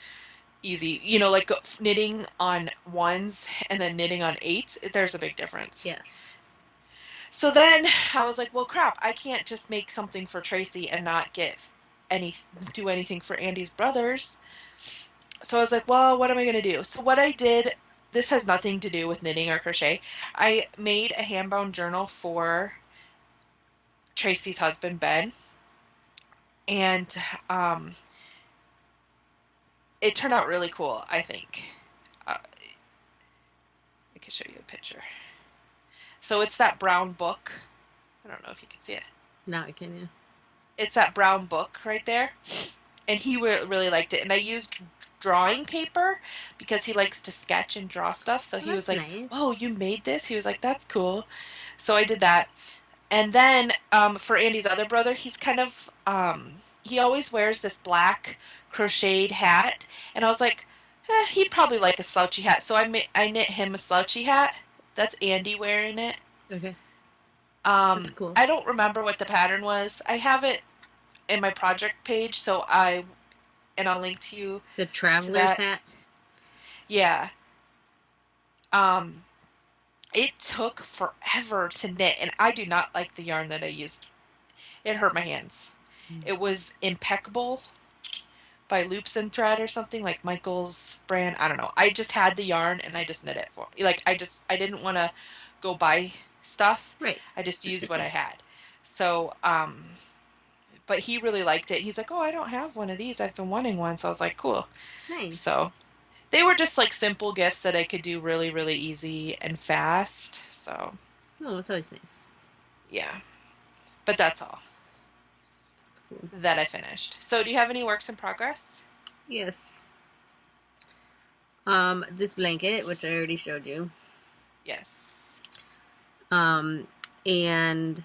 easy. You know, like knitting on ones and then knitting on eights, there's a big difference. Yes. So then I was like, well, crap, I can't just make something for Tracy and not get any do anything for Andy's brothers. So I was like, well, what am I going to do? So what I did, this has nothing to do with knitting or crochet. I made a hand-bound journal for Tracy's husband, Ben, and um, it turned out really cool, I think. I can show you a picture. So it's that brown book. I don't know if you can see it. Now I can, yeah. It's that brown book right there. And he really liked it. And I used drawing paper because he likes to sketch and draw stuff. So Oh, he was that's like, nice. "Oh, you made this?" He was like, "That's cool." So I did that. And then for Andy's other brother, he's kind of he always wears this black crocheted hat, and I was like, he'd probably like a slouchy hat. So I knit him a slouchy hat. That's Andy wearing it. Okay. That's cool. I don't remember what the pattern was. I have it in my project page, and I'll link to you The to traveler's that. hat. Yeah. Um, it took forever to knit, and I do not like the yarn that I used. It hurt my hands. It was Impeccable by Loops and Thread or something like Michael's brand. I don't know. I just had the yarn and I just knit it for like I didn't want to go buy stuff. Right. I just used what I had. So, but he really liked it. He's like, "Oh, I don't have one of these. I've been wanting one." So I was like, "Cool." Nice. So, they were just like simple gifts that I could do really, really easy and fast. So, Oh, that's always nice. yeah. But that's all That's cool. that I finished. So, do you have any works in progress? Yes. This blanket, which I already showed you. Yes. Um, and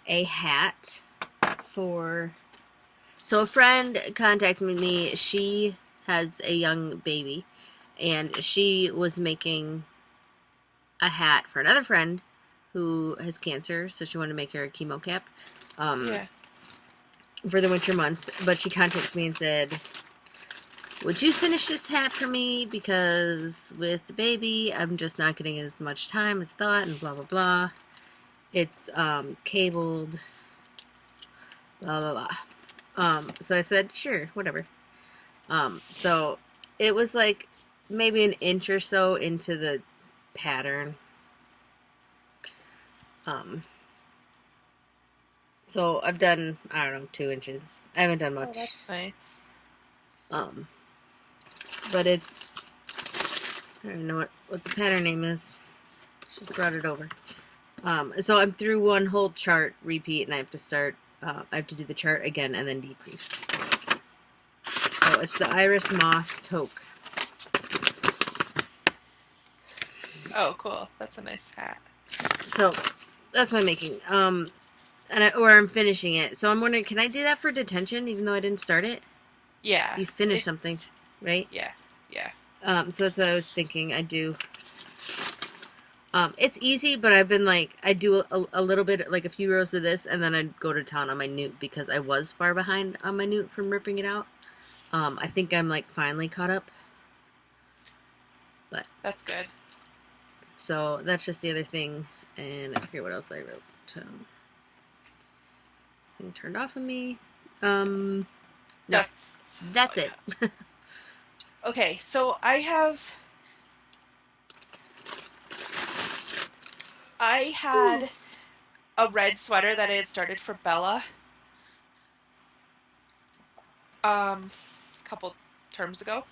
a hat for. So a friend contacted me. She has a young baby, and she was making a hat for another friend who has cancer, so she wanted to make her a chemo cap. Yeah. For the winter months, but she contacted me and said, would you finish this hat for me? Because with the baby, I'm just not getting as much time as thought, and blah, blah, blah. It's cabled, blah, blah, blah. So I said, sure, whatever. So it was like maybe an inch or so into the pattern. So I've done, I don't know, 2 inches. I haven't done Oh, much. that's nice. But it's, I don't know what the pattern name is. She brought it over. So I'm through one whole chart repeat, and I have to start. I have to do the chart again and then decrease. So it's the Iris Moss Toque. Oh, cool. That's a nice hat. So that's what I'm making. Or I'm finishing it. So I'm wondering, can I do that for detention, even though I didn't start it? Yeah. You finish something, right? Yeah. Yeah. So that's what I was thinking. I do. It's easy, but I've been like, I do a little bit, like a few rows of this, and then I'd go to town on my newt because I was far behind on my newt from ripping it out. I think I'm like finally caught up. But That's good. so that's just the other thing, and I forget what else I wrote. This thing turned off on me. No, that's it. Yeah. Okay, so I had a red sweater that I had started for Bella. A couple terms ago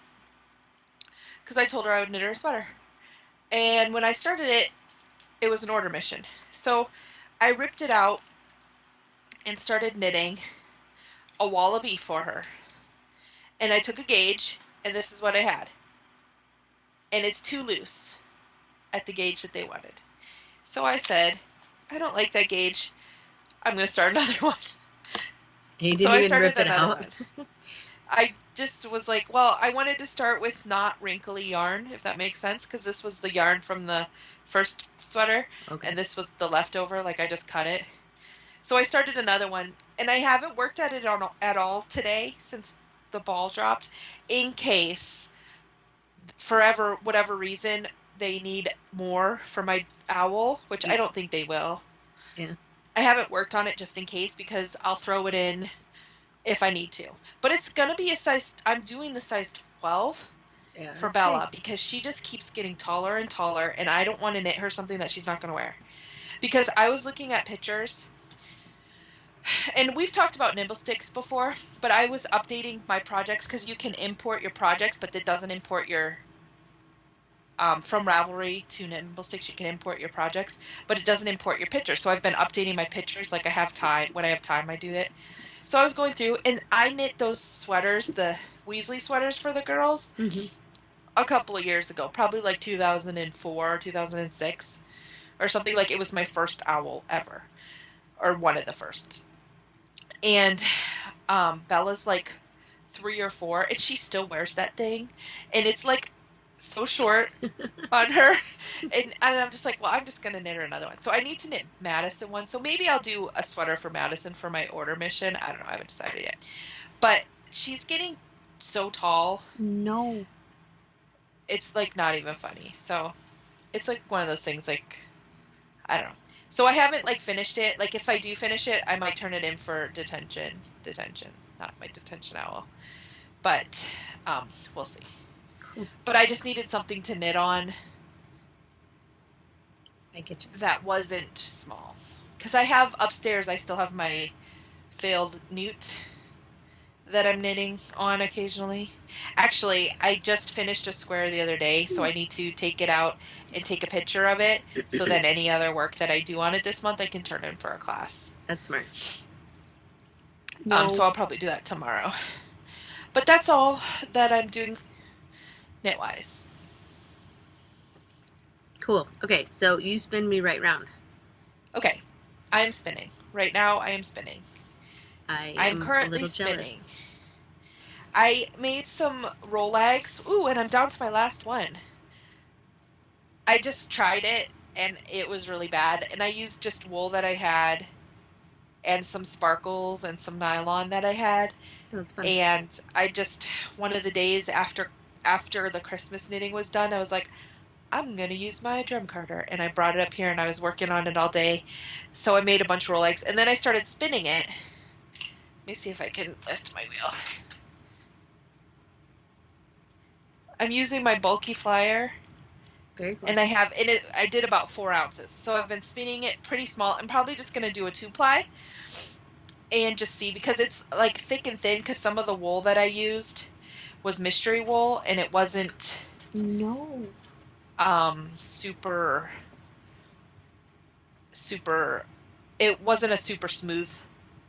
because I told her I would knit her a sweater. And when I started it, it was an order mission. So I ripped it out and started knitting a wallaby for her. And I took a gauge, and this is what I had. And it's too loose at the gauge that they wanted. So I said, I don't like that gauge. I'm going to start another one. He So didn't I even started rip it another out. one. I just was like, well, I wanted to start with not wrinkly yarn, if that makes sense, because this was the yarn from the first sweater, Okay. and this was the leftover, like I just cut it. So I started another one, and I haven't worked at it at all today since the ball dropped, in case, forever, whatever reason, they need more for my owl, which I don't think they will. Yeah. I haven't worked on it just in case because I'll throw it in if I need to. But it's going to be a size, I'm doing the size 12 Yeah, for that's big. Bella because she just keeps getting taller and taller, and I don't want to knit her something that she's not going to wear. Because I was looking at pictures, and we've talked about nimble sticks before, but I was updating my projects because you can import your projects, but it doesn't import your from Ravelry to nimble sticks. You can import your projects, but it doesn't import your pictures. So I've been updating my pictures like I have time. When I have time, I do it. So I was going through, and I knit those sweaters, the Weasley sweaters for the girls, Mm-hmm. a couple of years ago, probably like 2004, 2006, or something. Like it was my first owl ever, or one of the first. And Bella's like 3 or 4, and she still wears that thing, and it's like so short on her, and I'm just like, well, I'm just gonna knit her another one. So I need to knit Madison one. So maybe I'll do a sweater for Madison for my order mission. I don't know. I haven't decided yet. But she's getting so tall. No. It's like not even funny. So it's like one of those things like I don't know. So I haven't like finished it. Like if I do finish it, I might turn it in for detention. Detention, not my detention owl. But we'll see. Cool. But I just needed something to knit on I get you. that wasn't small. Because I have upstairs, I still have my failed newt that I'm knitting on occasionally. Actually, I just finished a square the other day, so I need to take it out and take a picture of it so then any other work that I do on it this month I can turn in for a class. That's smart. No. So I'll probably do that tomorrow. But that's all that I'm doing knit-wise. Cool. Okay, so you spin me right round. Okay, I am spinning. Right now, I am spinning. I I'm am a currently little spinning. jealous. I made some roll eggs. Ooh, and I'm down to my last one. I just tried it, and it was really bad. And I used just wool that I had, and some sparkles and some nylon that I had. That's fun. And I just, one of the days after the Christmas knitting was done, I was like, I'm going to use my drum carder. And I brought it up here, and I was working on it all day. So I made a bunch of roll eggs. And then I started spinning it. Let me see if I can lift my wheel. I'm using my bulky flyer. Very cool. And I did about 4 ounces. So I've been spinning it pretty small. I'm probably just going to do a 2-ply and just see, because it's like thick and thin, because some of the wool that I used was mystery wool, and it wasn't No. super, it wasn't a super smooth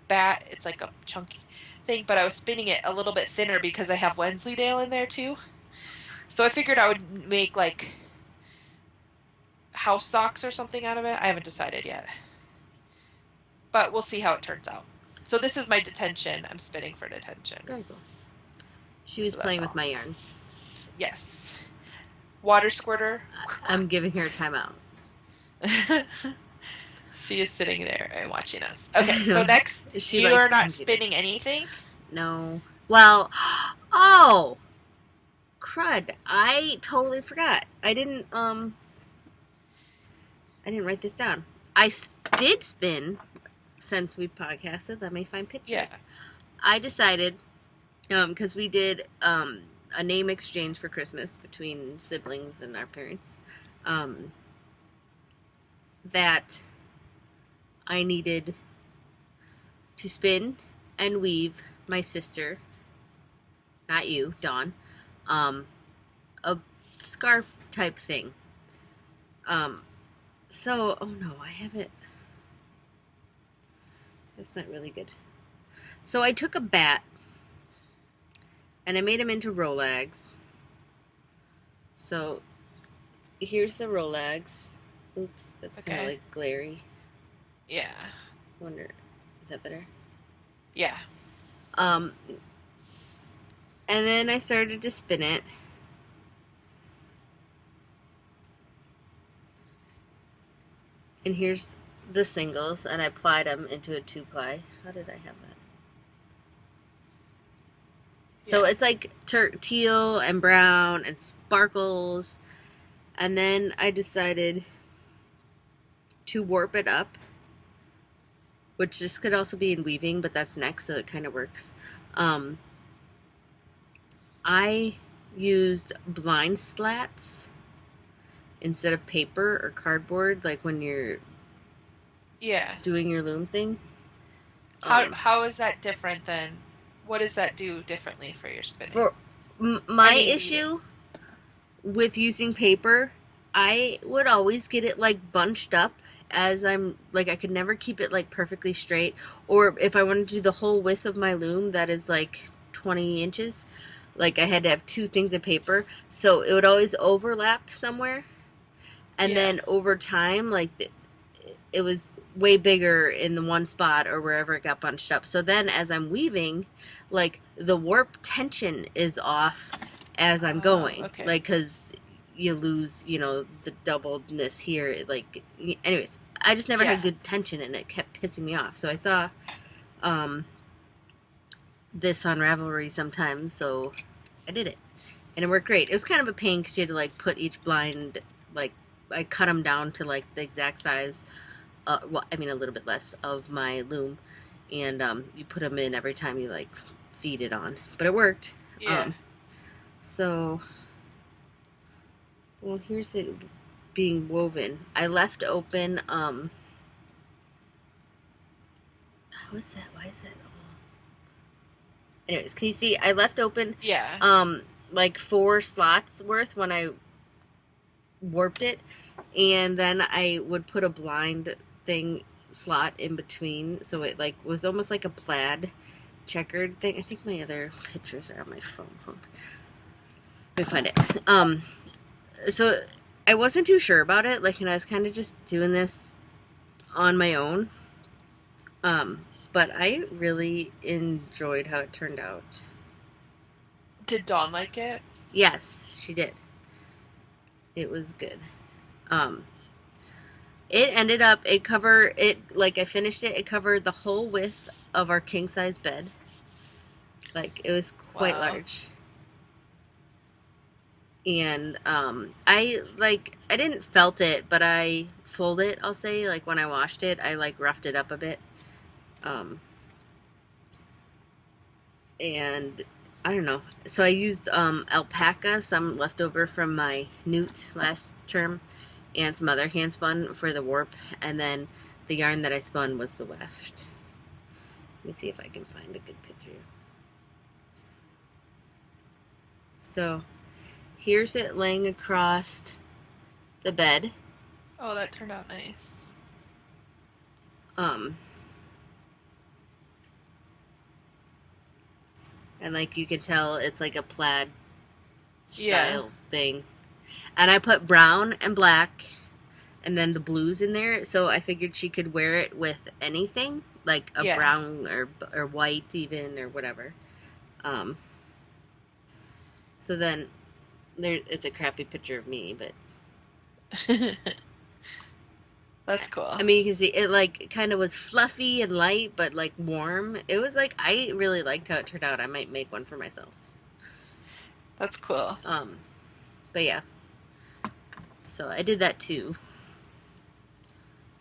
bat. It's like a chunky thing, but I was spinning it a little bit thinner because I have Wensleydale in there too. So I figured I would make like house socks or something out of it. I haven't decided yet. But we'll see how it turns out. So this is my detention. I'm spinning for detention. Very cool. She was So playing that's with my yarn. Yes. Water squirter. I'm giving her a timeout. She is sitting there and watching us. Okay, so next, She you likes are not computing. spinning anything? No. Well, oh, crud! I totally forgot. I didn't write this down. I did spin since we podcasted. Let me find pictures. Yeah. I decided, because we did a name exchange for Christmas between siblings and our parents, that I needed to spin and weave my sister not you, Dawn, a scarf type thing. So, oh no, I have it. That's not really good. So I took a bat and I made them into Rolags. So here's the Rolags. Oops, that's kind of like glary. Yeah. Wonder, is that better? Yeah. And then I started to spin it. And here's the singles, and I plied them into a 2-ply. How did I have that? So it's like teal and brown and sparkles. And then I decided to warp it up, which this could also be in weaving, but that's next, so it kind of works. I used blind slats instead of paper or cardboard, like when you're doing your loom thing. How is that different than, what does that do differently for your spinning? For my issue with using paper, I would always get it like bunched up as I'm like, I could never keep it like perfectly straight. Or if I wanted to do the whole width of my loom that is like 20 inches, like I had to have 2 things of paper, so it would always overlap somewhere. And then over time, like it was way bigger in the one spot or wherever it got bunched up. So then as I'm weaving, like the warp tension is off as I'm going. Okay. Like, because you lose, you know, the doubledness here. Like, anyways, I just never had good tension and it kept pissing me off. So I saw this on Ravelry sometimes, so I did it. And it worked great. It was kind of a pain because you had to like put each blind, like I cut them down to like the exact size, well, I mean a little bit less of my loom, and you put them in every time you like feed it on, but it worked. So, well, here's it being woven. I left open, how is that? Why is that? Anyways, can you see? I left open, like 4 slots worth when I warped it, and then I would put a blind thing slot in between, so it like was almost like a plaid checkered thing. I think my other pictures are on my phone. Let me find it. So I wasn't too sure about it, like, and I was kind of just doing this on my own. But I really enjoyed how it turned out. Did Dawn like it? Yes, she did. It was good. It ended up, like I finished it, it covered the whole width of our king size bed. Like, it was quite large. And, I didn't felt it, but I folded it, I'll say, like when I washed it, I like roughed it up a bit. And I don't know. So I used alpaca, some leftover from my newt last term, and some other hand spun for the warp, and then the yarn that I spun was the weft. Let me see if I can find a good picture. So here's it laying across the bed. Oh, that turned out nice. And like you can tell, it's like a plaid style thing. And I put brown and black and then the blues in there, so I figured she could wear it with anything, like a brown or white even, or whatever. So then it's a crappy picture of me, but that's cool. I mean, you can see it like kind of was fluffy and light, but like warm. It was like, I really liked how it turned out. I might make one for myself. That's cool. But yeah. So I did that too.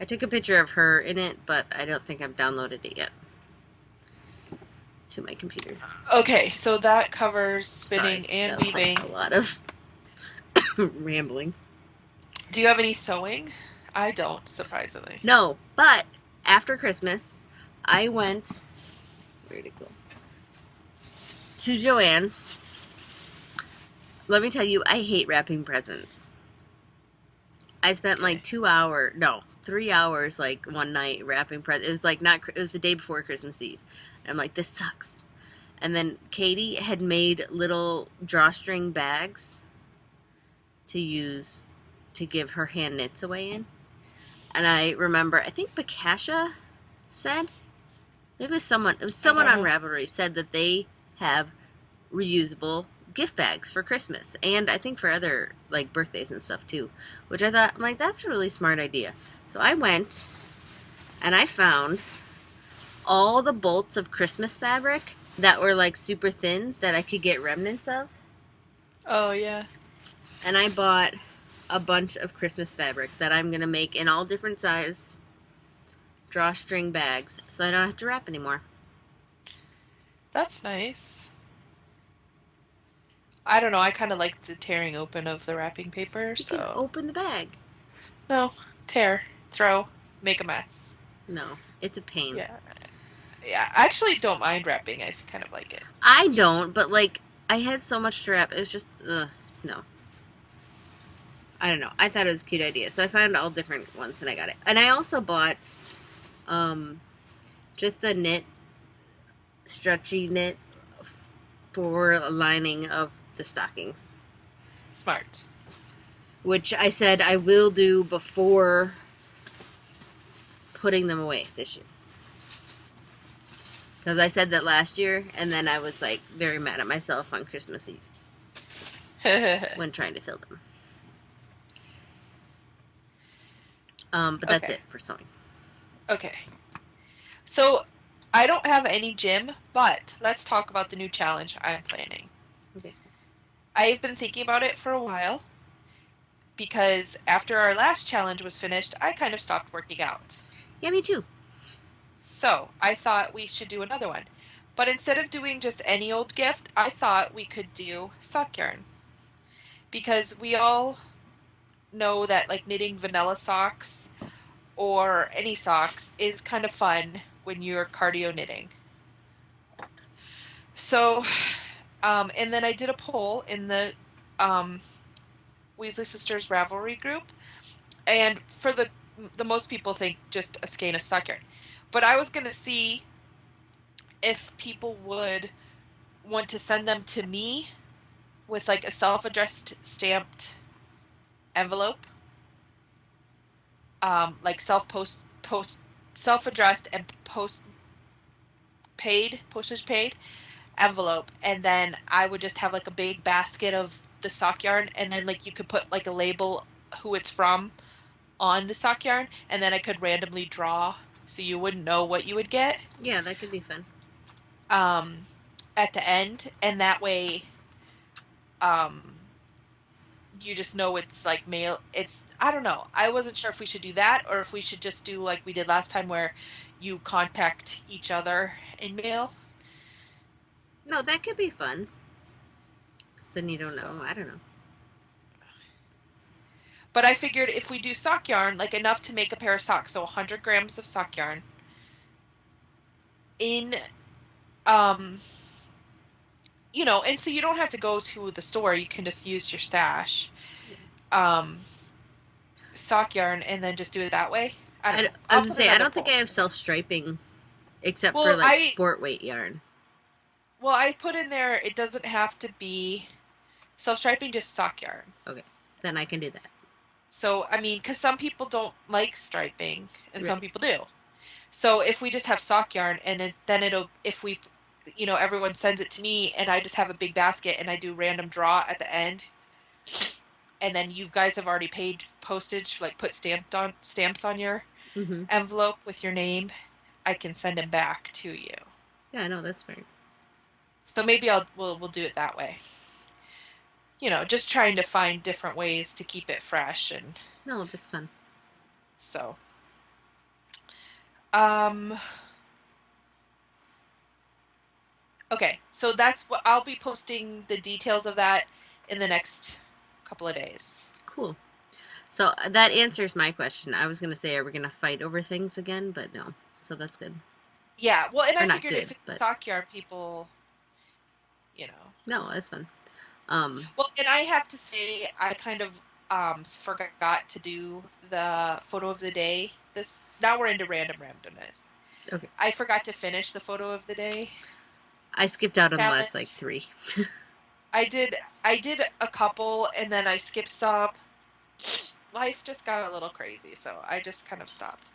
I took a picture of her in it, but I don't think I've downloaded it yet to my computer. Okay, so that covers spinning and weaving. Like a lot of rambling. Do you have any sewing? I don't, surprisingly. No, but after Christmas, I went. Where'd it go? to Joanne's. Let me tell you, I hate wrapping presents. I spent like 3 hours like one night wrapping presents. It was like it was the day before Christmas Eve. And I'm like, this sucks. And then Katie had made little drawstring bags to use to give her hand knits away in. And I remember, I think Bakasha said, maybe it was someone on Ravelry said that they have reusable gift bags for Christmas, and I think for other like birthdays and stuff too, which I thought, I'm like, that's a really smart idea. So I went and I found all the bolts of Christmas fabric that were like super thin that I could get remnants of. Oh, yeah. And I bought a bunch of Christmas fabric that I'm gonna make in all different size drawstring bags, so I don't have to wrap anymore. That's nice. I don't know, I kind of like the tearing open of the wrapping paper, You can open the bag. No, tear, throw, make a mess. No, it's a pain. Yeah. Yeah, I actually don't mind wrapping. I kind of like it. I don't, but like, I had so much to wrap, it was just, no. I don't know. I thought it was a cute idea. So I found all different ones and I got it. And I also bought just a stretchy knit for a lining of the stockings. Smart. Which I said I will do before putting them away this year. Because I said that last year, and then I was like very mad at myself on Christmas Eve when trying to fill them. But that's it for sewing. Okay. So, I don't have any gym, but let's talk about the new challenge I'm planning. Okay. I've been thinking about it for a while because after our last challenge was finished, I kind of stopped working out. Yeah, me too. So, I thought we should do another one. But instead of doing just any old gift, I thought we could do sock yarn. Because we all know that like knitting vanilla socks or any socks is kind of fun when you're cardio knitting. So, and then I did a poll in the Weasley Sisters Ravelry group, and for the most people think just a skein of sock yarn. But I was going to see if people would want to send them to me with like a self-addressed stamped envelope, like self-addressed and postage paid envelope, and then I would just have like a big basket of the sock yarn, and then like you could put like a label who it's from on the sock yarn, and then I could randomly draw so you wouldn't know what you would get. Yeah, that could be fun. At the end, and that way you just know it's like mail. I don't know. I wasn't sure if we should do that or if we should just do like we did last time where you contact each other in mail. No, that could be fun. Then you don't know. I don't know. But I figured if we do sock yarn, like enough to make a pair of socks, so 100 grams of sock yarn in, you know, and so you don't have to go to the store. You can just use your stash, sock yarn, and then just do it that way. I was gonna say, I don't think I have self-striping, except for like sport weight yarn. Well, I put in there, it doesn't have to be self-striping, just sock yarn. Okay, then I can do that. So, I mean, because some people don't like striping, and some people do. So if we just have sock yarn, and then it'll, if we, you know, everyone sends it to me, and I just have a big basket, and I do random draw at the end, and then you guys have already paid postage, like put stamps on your envelope with your name, I can send them back to you. Yeah, I know, that's fair. So maybe we'll do it that way. You know, just trying to find different ways to keep it fresh and. No, that's fun. So. Okay, so that's what I'll be posting the details of that in the next couple of days. Cool. So that answers my question. I was gonna say, are we gonna fight over things again? But no. So that's good. Yeah, well, and or I figured if it's sock yarn, people, you know. No, that's fun. Well, and I have to say, I kind of forgot to do the photo of the day. This now we're into randomness. Okay. I forgot to finish the photo of the day I skipped out on the last like challenge. 3. I did a couple and then I skipped some. Life just got a little crazy, so I just kind of stopped.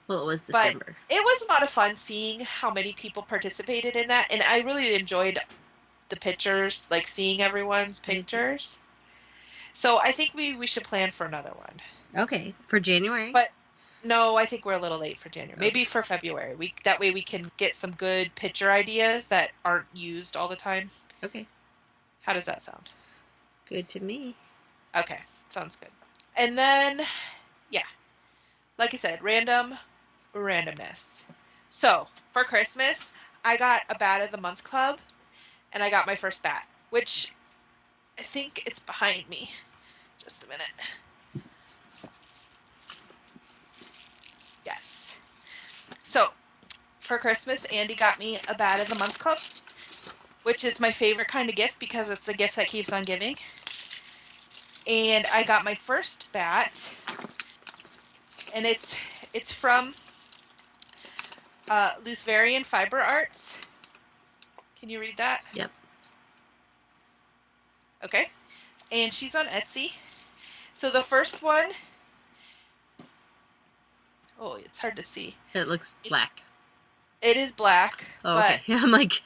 Well, it was But December. it was a lot of fun seeing how many people participated in that, and I really enjoyed the pictures, like seeing everyone's I did too. pictures. So I think we should plan for another one. Okay, for January. But no, I think we're a little late for January. Okay. Maybe for February. We that way we can get some good picture ideas that aren't used all the time. Okay. How does that sound? Good to me. Okay, sounds good. And then yeah, like I said, randomness. So, for Christmas, I got a Bat of the Month Club and I got my first bat, which I think it's behind me. Just a minute. Yes. So, for Christmas, Andy got me a Bat of the Month Club, which is my favorite kind of gift because it's the gift that keeps on giving. And I got my first bat, and it's from Luthvarian Fiber Arts. Can you read that? Yep. Okay. And she's on Etsy. So the first one, oh, it's hard to see. It looks It's black. it is black, Oh, but okay. I'm like,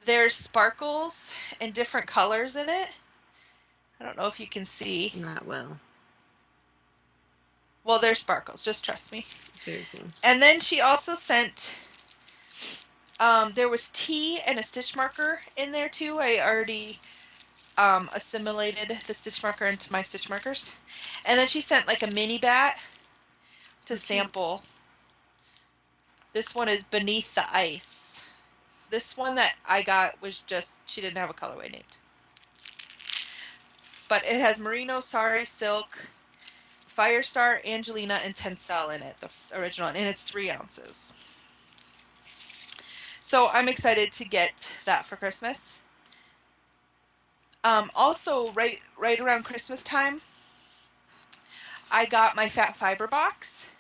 there's sparkles and different colors in it. I don't know if you can see. not well. Well, there's sparkles, just trust me. Very cool. And then she also sent there was tea and a stitch marker in there too. I already assimilated the stitch marker into my stitch markers. And then she sent like a mini bat to sample. This one is Beneath the Ice. This one that I got was just, she didn't have a colorway named. But it has Merino, Sari, Silk, Firestar, Angelina, and Tencel in it, the original, and it's 3 ounces. So I'm excited to get that for Christmas. Also, right around Christmas time, I got my Fat Fiber box.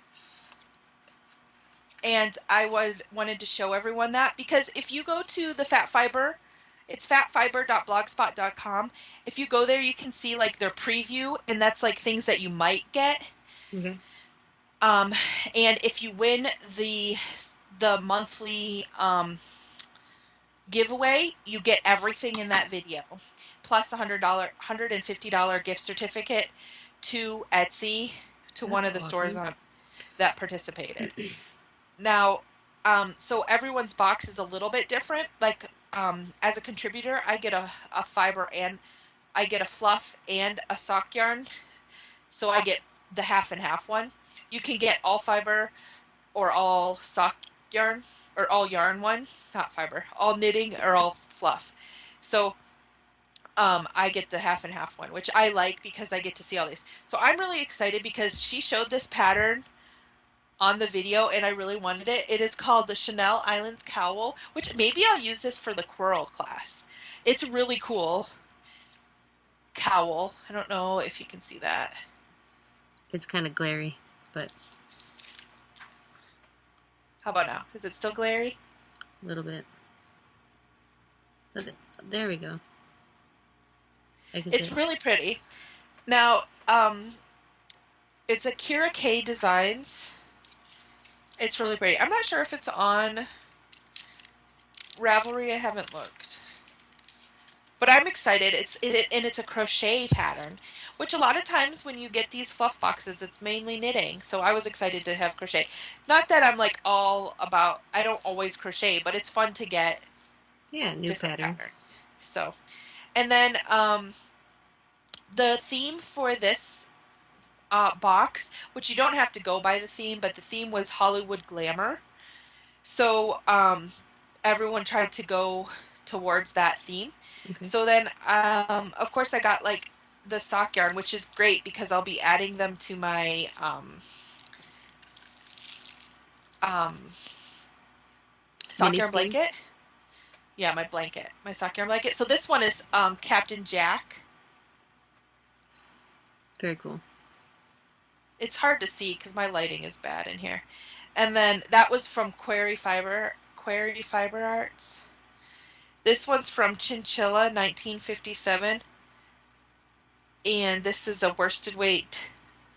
And I wanted to show everyone that because if you go to the Fat Fiber, it's fatfiber.blogspot.com. If you go there, you can see like their preview, and that's like things that you might get. Okay. And if you win the monthly giveaway, you get everything in that video, plus $150 gift certificate to Etsy to That's one of the awesome. stores that participated. Now, so everyone's box is a little bit different. Like, as a contributor, I get a fiber and I get a fluff and a sock yarn. So I get the half and half one. You can get all fiber or all sock yarn or all yarn one, not fiber, all knitting or all fluff. So I get the half and half one, which I like because I get to see all these. So I'm really excited because she showed this pattern on the video and I really wanted it. It is called the Chanel Islands Cowl, which maybe I'll use this for the Quirl class. It's a really cool cowl. I don't know if you can see that. It's kind of glary, but How about now? Is it still glary? a little bit. But there we go. It's really pretty. Now, it's a Kira K Designs. It's really pretty. I'm not sure if it's on Ravelry. I haven't looked. But I'm excited. And it's a crochet pattern, which a lot of times when you get these fluff boxes, it's mainly knitting. So I was excited to have crochet. Not that I'm like all about, I don't always crochet, but it's fun to get new different patterns. So, and then the theme for this box, which you don't have to go by the theme, but the theme was Hollywood Glamour. So everyone tried to go towards that theme. Okay. So then, of course, I got like the sock yarn, which is great because I'll be adding them to my sock yarn blanket. Yeah, my blanket, my sock yarn blanket. So this one is Captain Jack. Very cool. It's hard to see because my lighting is bad in here. And then that was from Quarry Fiber Arts. This one's from Chinchilla, 1957. And this is a worsted weight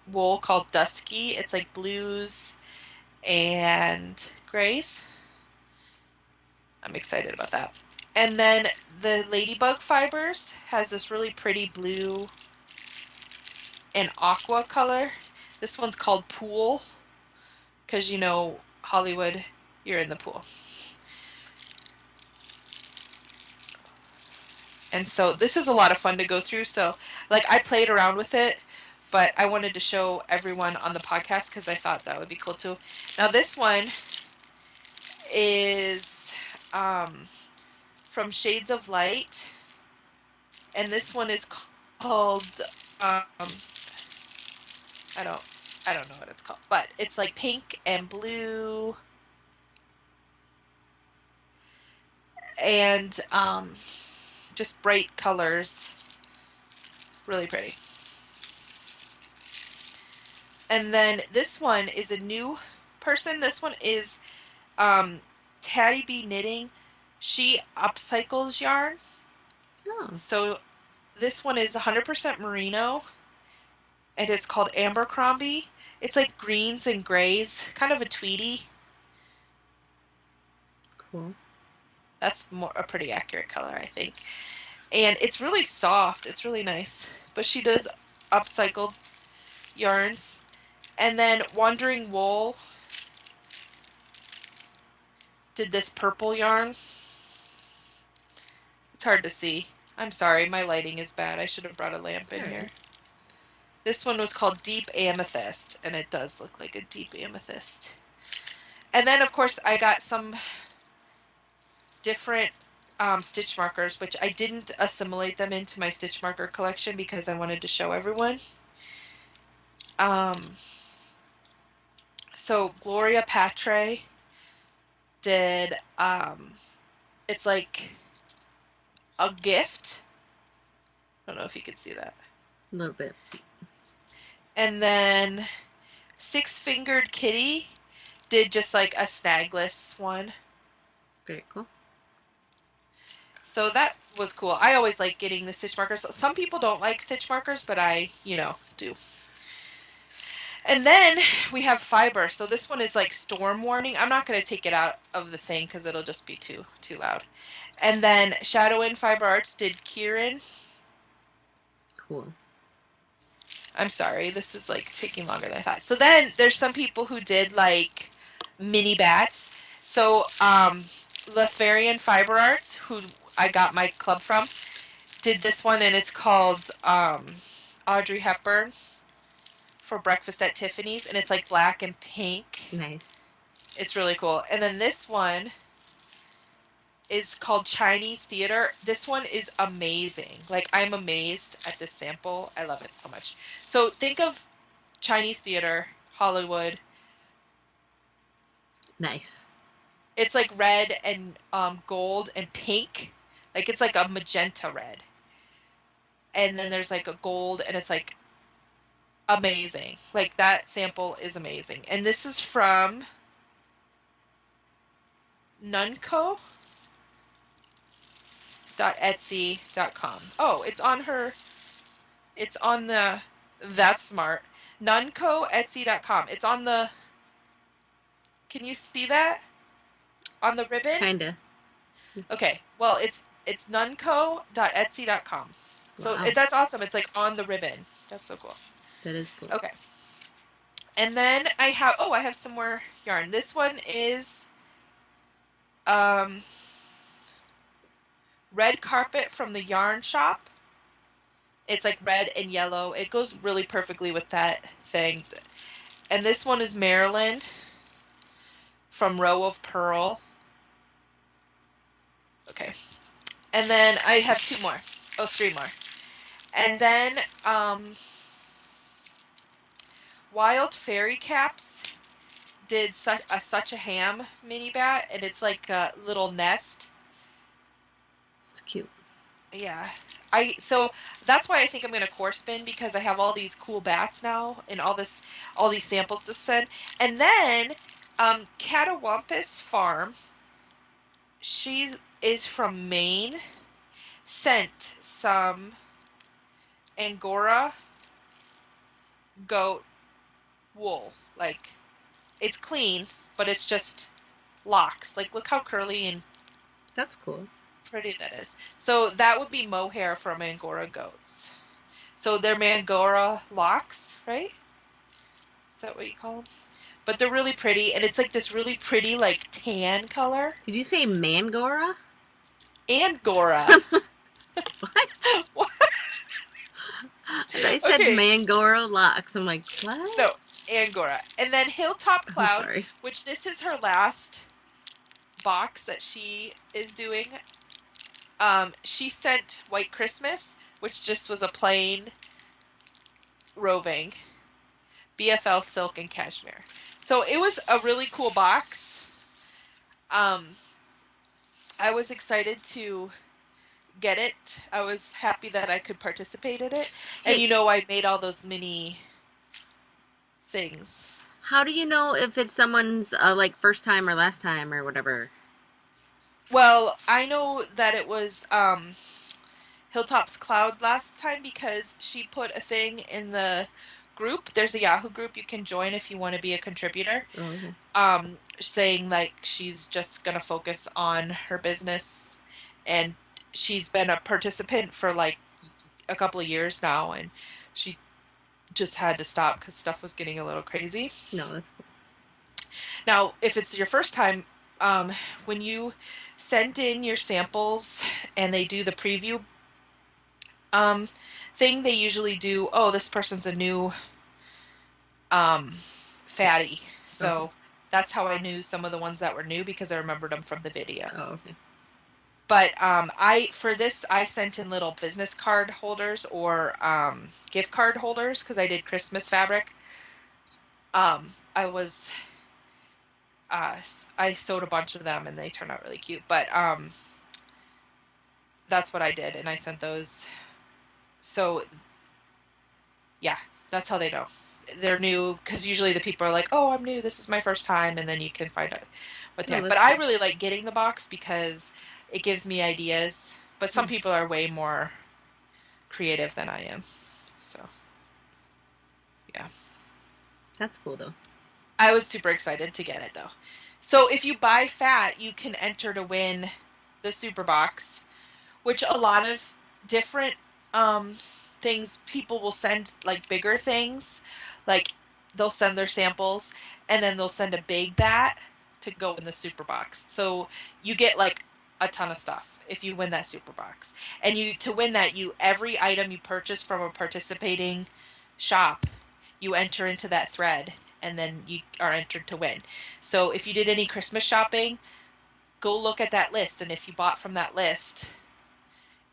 wool called Dusky. It's like blues and grays. I'm excited about that. And then the Ladybug Fibers has this really pretty blue and aqua color. This one's called Pool because you know Hollywood, you're in the pool. And so this is a lot of fun to go through. So like I played around with it, but I wanted to show everyone on the podcast because I thought that would be cool too. Now this one is from Shades of Light, and this one is called I don't I don't know what it's called, but it's like pink and blue and just bright colors, really pretty. And then this one is a new person. This one is Taddy B Knitting. She upcycles yarn. Oh, So this one is 100% merino. And it's called Abercrombie. It's like greens and grays, kind of a tweedy. cool. That's more a pretty accurate color, I think. And it's really soft. It's really nice. But she does upcycled yarns. And then Wandering Wool did this purple yarn. It's hard to see. I'm sorry, my lighting is bad. I should have brought a lamp in here. This one was called Deep Amethyst, and it does look like a deep amethyst. And then, of course, I got some different stitch markers, which I didn't assimilate them into my stitch marker collection because I wanted to show everyone. So Gloria Patre did, it's like a gift. I don't know if you could see that. A little bit. And then Six Fingered Kitty did just like a snagless one. Very cool. So that was cool. I always like getting the stitch markers. Some people don't like stitch markers, but I, do. And then we have fiber. So this one is like storm warning. I'm not going to take it out of the thing because it'll just be too loud. And then Shadow In Fiber Arts did Kieran. Cool. I'm sorry, this is like taking longer than I thought. So then there's some people who did like mini bats. So Letharian Fiber Arts, who I got my club from, did this one, and it's called Audrey Hepburn for Breakfast at Tiffany's, and it's like black and pink. Nice. It's really cool. And then this one is called Chinese Theater. This one is amazing. Like, I'm amazed at this sample. I love it so much. So think of Chinese theater, Hollywood. Nice. It's like red and gold and pink. Like, it's like a magenta red. And then there's like a gold, and it's like amazing. Like, that sample is amazing. And this is from nunco.etsy.com. Oh, it's on that's smart. nunco.etsy.com. It's on the, can you see that? On the ribbon? Kinda. Okay, well, it's nunco.etsy.com. So Wow. that's awesome. It's like on the ribbon. That's so cool. That is cool. Okay. And then I have some more yarn. This one is Red Carpet from the Yarn Shop. It's like red and yellow. It goes really perfectly with that thing. And this one is Maryland from Row of Pearl. Okay. And then I have three more. And then Wild Fairy Caps did such a ham mini bat, and it's like a little nest. Yeah. So that's why I think I'm gonna core spin because I have all these cool bats now and all these samples to send. And then Catawampus Farm, she is from Maine, sent some Angora goat wool. Like it's clean, but it's just locks. Like look how curly and That's cool. pretty that is. So that would be mohair from Angora goats. So they're Mangora locks, right? Is that what you call them? But they're really pretty, and it's like this really pretty, like tan color. Did you say Mangora? Angora. What? What? I thought you said Okay, Mangora locks. I'm like, what? no, Angora. And then Hilltop I'm Cloud, sorry. which this is her last box that she is doing. She sent White Christmas, which just was a plain roving BFL silk and cashmere. So it was a really cool box. Um, I was excited to get it. I was happy that I could participate in it. And Hey, you know, I made all those mini things. how do you know if it's someone's like first time or last time or whatever? Well, I know that it was Hilltop's Cloud last time because she put a thing in the group. There's a Yahoo group you can join if you want to be a contributor. Oh, okay. Saying like she's just gonna focus on her business and she's been a participant for like a couple of years now and she just had to stop because stuff was getting a little crazy. No, that's cool. Now, if it's your first time, um, when you send in your samples and they do the preview um, thing, they usually do, oh, this person's a new fatty. Okay. So that's how I knew some of the ones that were new because I remembered them from the video. Oh, okay. But for this I sent in little business card holders or gift card holders because I did Christmas fabric. I was I sewed a bunch of them and they turned out really cute. But that's what I did and I sent those. So yeah, that's how they know they're new because usually the people are like, "Oh, I'm new. This is my first time," and then you can find out what they No, have. But that's I cool. really like getting the box because it gives me ideas. But some Hmm. people are way more creative than I am. So yeah, That's cool though. I was super excited to get it though. So if you buy fat, you can enter to win the super box, which a lot of different things people will send like bigger things, like they'll send their samples and then they'll send a big bat to go in the super box. So you get like a ton of stuff if you win that super box. And you to win that you every item you purchase from a participating shop, you enter into that thread and then you are entered to win. So if you did any Christmas shopping, go look at that list and if you bought from that list,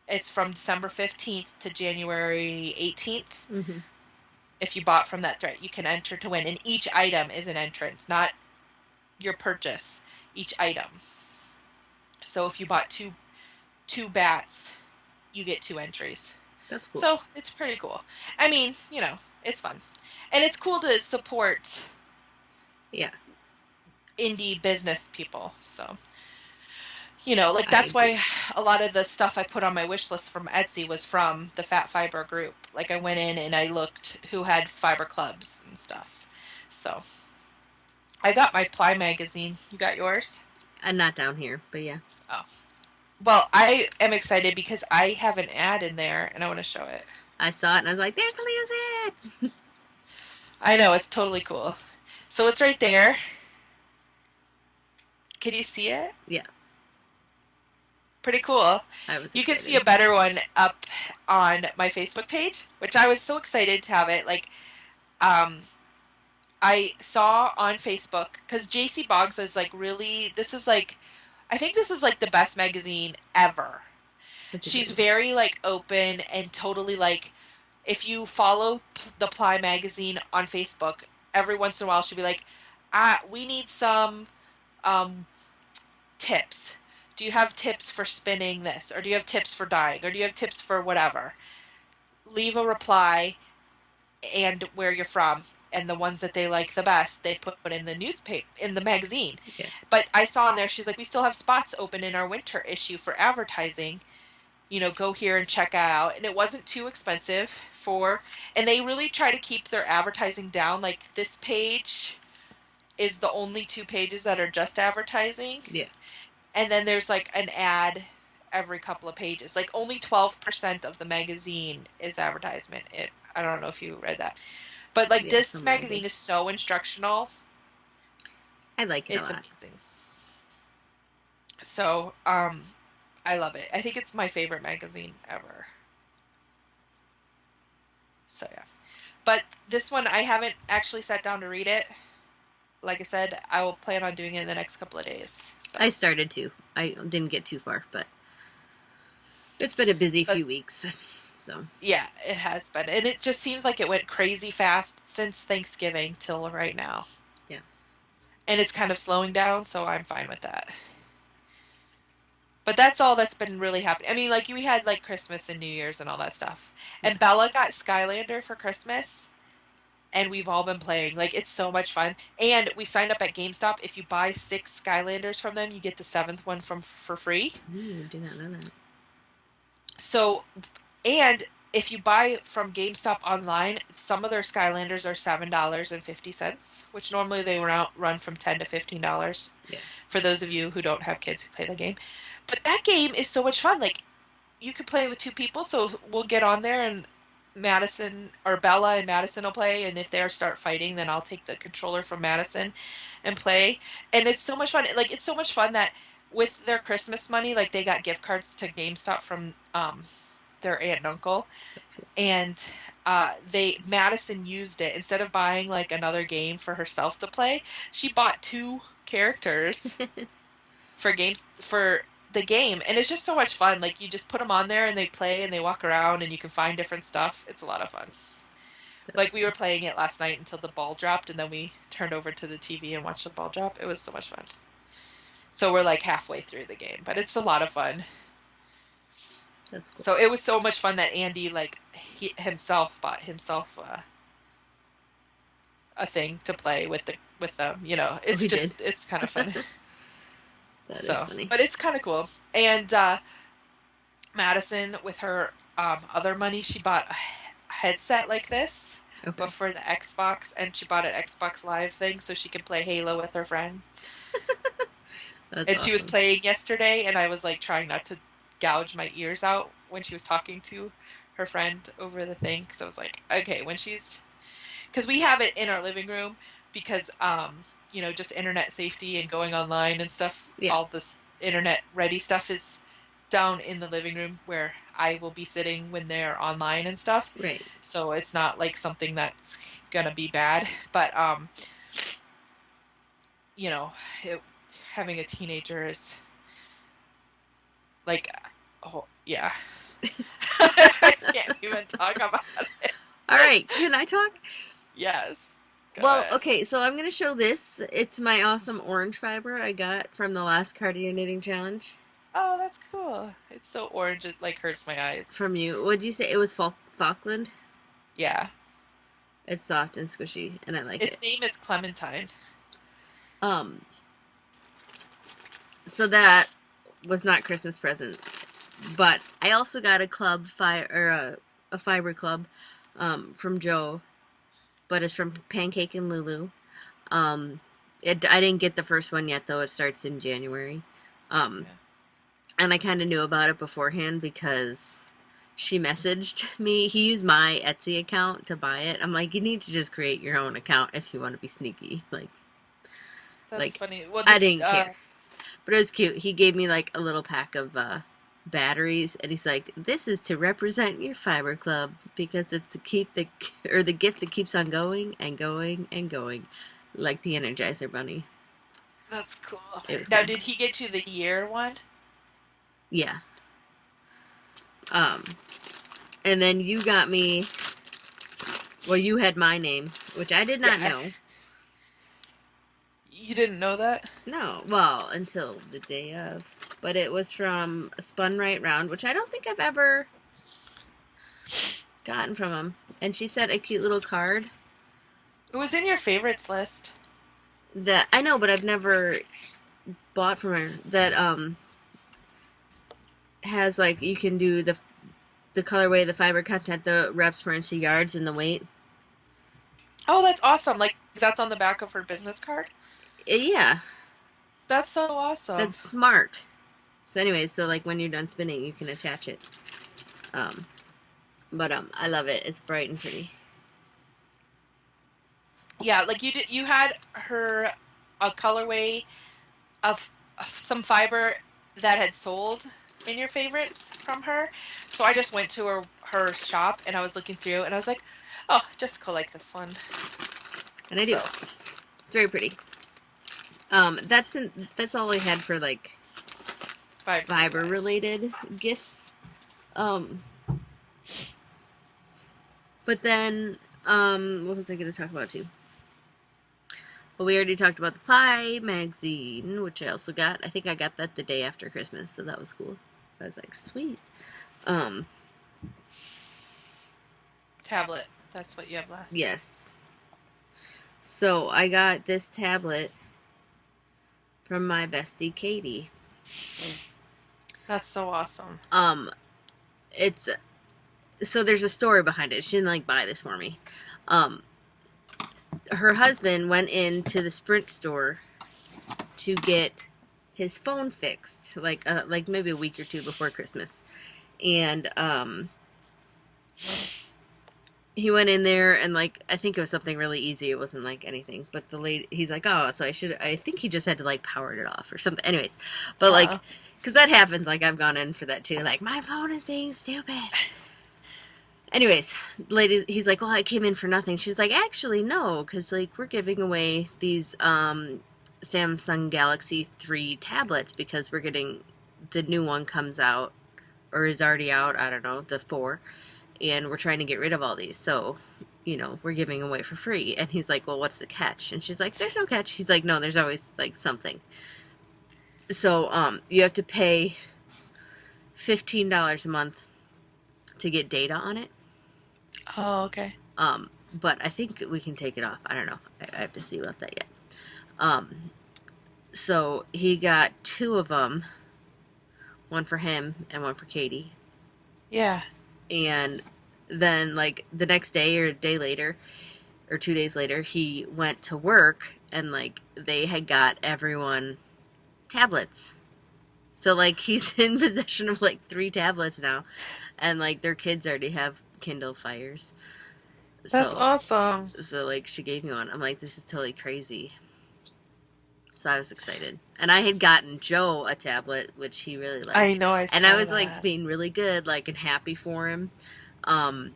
it's from December 15th to January 18th. Hmm. If you bought from that thread, you can enter to win. And each item is an entrance, not your purchase. Each item. So if you bought two bats, you get two entries. That's cool. So it's pretty cool. I mean, it's fun. And it's cool to support Yeah, indie business people. So like I that's agree. why a lot of the stuff I put on my wish list from Etsy was from the Fat Fiber group. Like I went in and I looked who had fiber clubs and stuff. So I got my Ply magazine. You got yours? Not down here, but yeah. Oh. Well, I am excited because I have an ad in there and I want to show it. I saw it and I was like, "There's Leah's it." I know, it's totally cool. So it's right there. Can you see it? Yeah, Pretty cool. I was You can see excited. a better one up on my Facebook page, which I was so excited to have it. Like, um, I saw on Facebook because JC Boggs is like really, this is like, I think this is like the best magazine ever. That's a good She's one. very like open and totally like, if you follow the Ply magazine on Facebook, every once in a while she'll be like, we need some um, tips. Do you have tips for spinning this? Or do you have tips for dyeing? Or do you have tips for whatever? Leave a reply and where you're from. And the ones that they like the best, they put in the newspaper, in the magazine. Yeah. But I saw on there, she's like, we still have spots open in our winter issue for advertising. You know, go here and check out. And it wasn't too expensive for, and they really try to keep their advertising down. Like this page is the only 2 pages that are just advertising. Yeah. And then there's like an ad every couple of pages. Like only 12% of the magazine is advertisement. I don't know if you read that. But like Yeah, this some magazine maybe. is so instructional. I like it a It's lot. amazing. So, I love it. I think it's my favorite magazine ever. So yeah. But this one I haven't actually sat down to read it. Like I said, I will plan on doing it in the next couple of days. So. I started to. I didn't get too far, but it's been a busy But few weeks. So yeah, it has been. And it just seems like it went crazy fast since Thanksgiving till right now. yeah. And it's kind of slowing down, so I'm fine with that. But that's all that's been really happening. I mean, like we had like Christmas and New Year's and all that stuff. Yeah. And Bella got Skylander for Christmas, and we've all been playing. Like it's so much fun. And we signed up at GameStop. If you buy 6 Skylanders from them, you get the 7th one for free. Ooh, did not know that. So, and if you buy from GameStop online, some of their Skylanders are $7.50, which normally they run from $10 to $15. Yeah. For those of you who don't have kids who play the game. But that game is so much fun. Like you could play with 2 people, so we'll get on there and Madison or Bella and Madison will play, and if they start fighting, then I'll take the controller from Madison and play. And it's so much fun. Like it's so much fun that with their Christmas money, like they got gift cards to GameStop from their aunt and uncle, That's cool. and Madison used it instead of buying like another game for herself to play. She bought 2 characters for the game, and it's just so much fun. Like you just put them on there and they play and they walk around and you can find different stuff. It's a lot of fun. Like we were playing it last night until the ball dropped, and then we turned over to the TV and watched the ball drop. It was so much fun. So we're like halfway through the game, but it's a lot of fun. That's cool. So it was so much fun that Andy like he himself bought himself a thing to play with them. You know, it's did. it's kind of fun. That So, is funny. but it's kind of cool. And Madison, with her other money, she bought a headset like this, Okay. but for the Xbox, and she bought an Xbox Live thing so she could play Halo with her friend. That's And she was awesome. playing yesterday, and I was like trying not to gouge my ears out when she was talking to her friend over the thing. So I was like, okay, when she's, because we have it in our living room because you know, just internet safety and going online and stuff. Yeah. All this internet ready stuff is down in the living room where I will be sitting when they're online and stuff. Right. So it's not like something that's gonna be bad, but you know, having a teenager is like, oh yeah. I can't even talk about it. All right. Can I talk? Yes. Go Well, ahead. okay, so I'm going to show this. It's my awesome orange fiber I got from the last Cardio Knitting Challenge. Oh, that's cool. It's so orange it like hurts my eyes. From you. What'd you say? It was Falkland? Yeah. It's soft and squishy, and I like Its it. name is Clementine. Um, so that was not Christmas present, but I also got a club a fiber club from Joe, but it's from Pancake and Lulu. I didn't get the first one yet though. It starts in January. Yeah. And I kind of knew about it beforehand because she messaged me. He used my Etsy account to buy it. I'm like, you need to just create your own account if you want to be sneaky. That's funny. Well, I didn't care. But it was cute. He gave me like a little pack of batteries, and he's like, "This is to represent your fiber club because it's to keep the gift that keeps on going and going and going, like the Energizer Bunny." That's cool. It was Now, cool. did he get you the year one? Yeah. And then you got me. Well, you had my name, which I did not know. You didn't know that? No. Well, until the day of. but it was from Spun Right Round, which I don't think I've ever gotten from them. And she sent a cute little card It was in your favorites list. that I know, but I've never bought from her. That has like you can do the colorway, the fiber content, the reps per inch, the yards, and the weight. Oh, that's awesome. Like that's on the back of her business card. Yeah, That's so awesome. that's smart. So, anyways, so like when you're done spinning, you can attach it. Um, but I love it. It's bright and pretty. Yeah, like you had her a colorway of some fiber that had sold in your favorites from her. So I just went to her shop and I was looking through and I was like, "Oh, just collect this one." And I do. So, It's very pretty. That's all I had for like fiber wise. related gifts. Um, but then what was I going to talk about too? Well, we already talked about the Pie magazine, which I also got. I think I got that the day after Christmas, so that was cool. I was like, sweet. Um, Tablet. That's what you have left. yes. So I got this tablet from my bestie Katie. That's so awesome. It's so there's a story behind it. She didn't like buy this for me. Her husband went into the Sprint store to get his phone fixed, like maybe a week or two before Christmas, and he went in there and like I think it was something really easy. It wasn't like anything, but the lady, he's like, oh, so I think he just had to like power it off or something. Anyways, but like, because that happens. Like I've gone in for that too. Like my phone is being stupid. Anyways, lady, he's like, well, I came in for nothing. She's like, actually, no, because like we're giving away these Samsung Galaxy 3 tablets because we're getting the new one comes out or is already out. I don't know, the 4, and we're trying to get rid of all these. So, we're giving away for free. And he's like, well, what's the catch? And she's like, there's no catch. He's like, no, there's always like something. So, you have to pay $15 a month to get data on it. Oh, okay. But I think we can take it off. I don't know. I have to see about that yet. So he got 2 of them, one for him and one for Katie. Yeah. And then, like, the next day or a day later, or 2 days later, he went to work and, like, they had got everyone tablets. So, like, he's in possession of, like, 3 tablets now. And, like, their kids already have Kindle Fires. That's So, awesome. so like, she gave me one. I'm like, this is totally crazy. So I was excited. And I had gotten Joe a tablet, which he really liked. I know I And I saw was, like, that. being really good, like, and happy for him. But,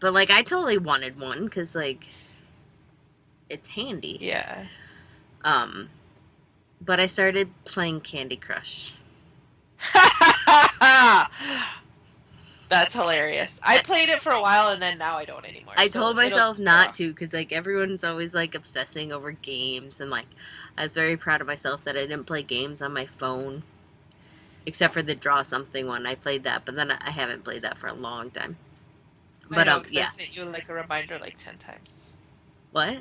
like, I totally wanted one because, like, it's handy. Yeah. But I started playing Candy Crush. That's hilarious. I played it for a while and then now I don't anymore. I So told it'll myself wear not off. to because, like, everyone's always, like, obsessing over games. And, like, I was very proud of myself that I didn't play games on my phone. Except for the Draw Something one. I played that, but then I haven't played that for a long time. I But, know, because yeah. I've sent you like a reminder like 10 times. What?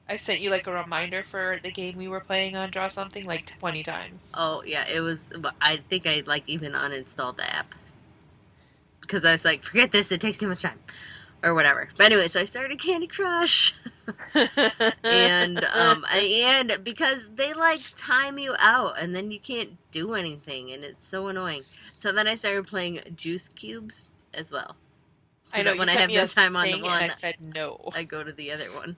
I've sent you like a reminder for the game we were playing on Draw Something like 20 times. Oh, yeah, it was. I think I, like, even uninstalled the app. Because I was like, forget this, it takes too much time. Or whatever. But anyway, so I started Candy Crush. And because they, like, time you out and then you can't do anything and it's so annoying. So then I started playing Juice Cubes as well. So I know, that you when I sent have me no a time on the thing and one, I said no. I go to the other one.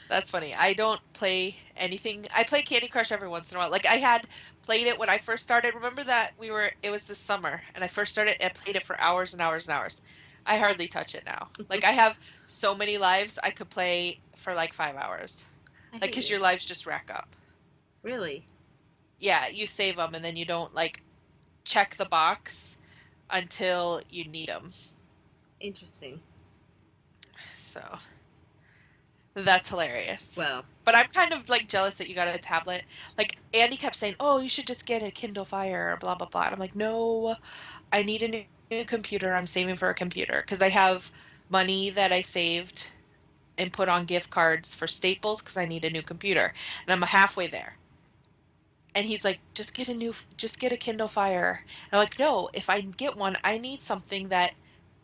That's funny. I don't play anything. I play Candy Crush every once in a while. Like I had played it when I first started. Remember that it was this summer and I first started and played it for hours and hours and hours. I hardly touch it now. Like I have so many lives I could play for like 5 hours. I Like hate 'cause you. your lives just rack up. Really? Yeah, you save them and then you don't like check the box until you need them. Interesting. So, That's hilarious. Well, But I'm kind of like jealous that you got a tablet. Like Andy kept saying, "Oh, you should just get a Kindle Fire," or blah blah blah. And I'm like, "No, I need a new computer. I'm saving for a computer because I have money that I saved and put on gift cards for Staples because I need a new computer, and I'm halfway there." And he's like, just get a Kindle Fire. And I'm like, no, if I get one, I need something that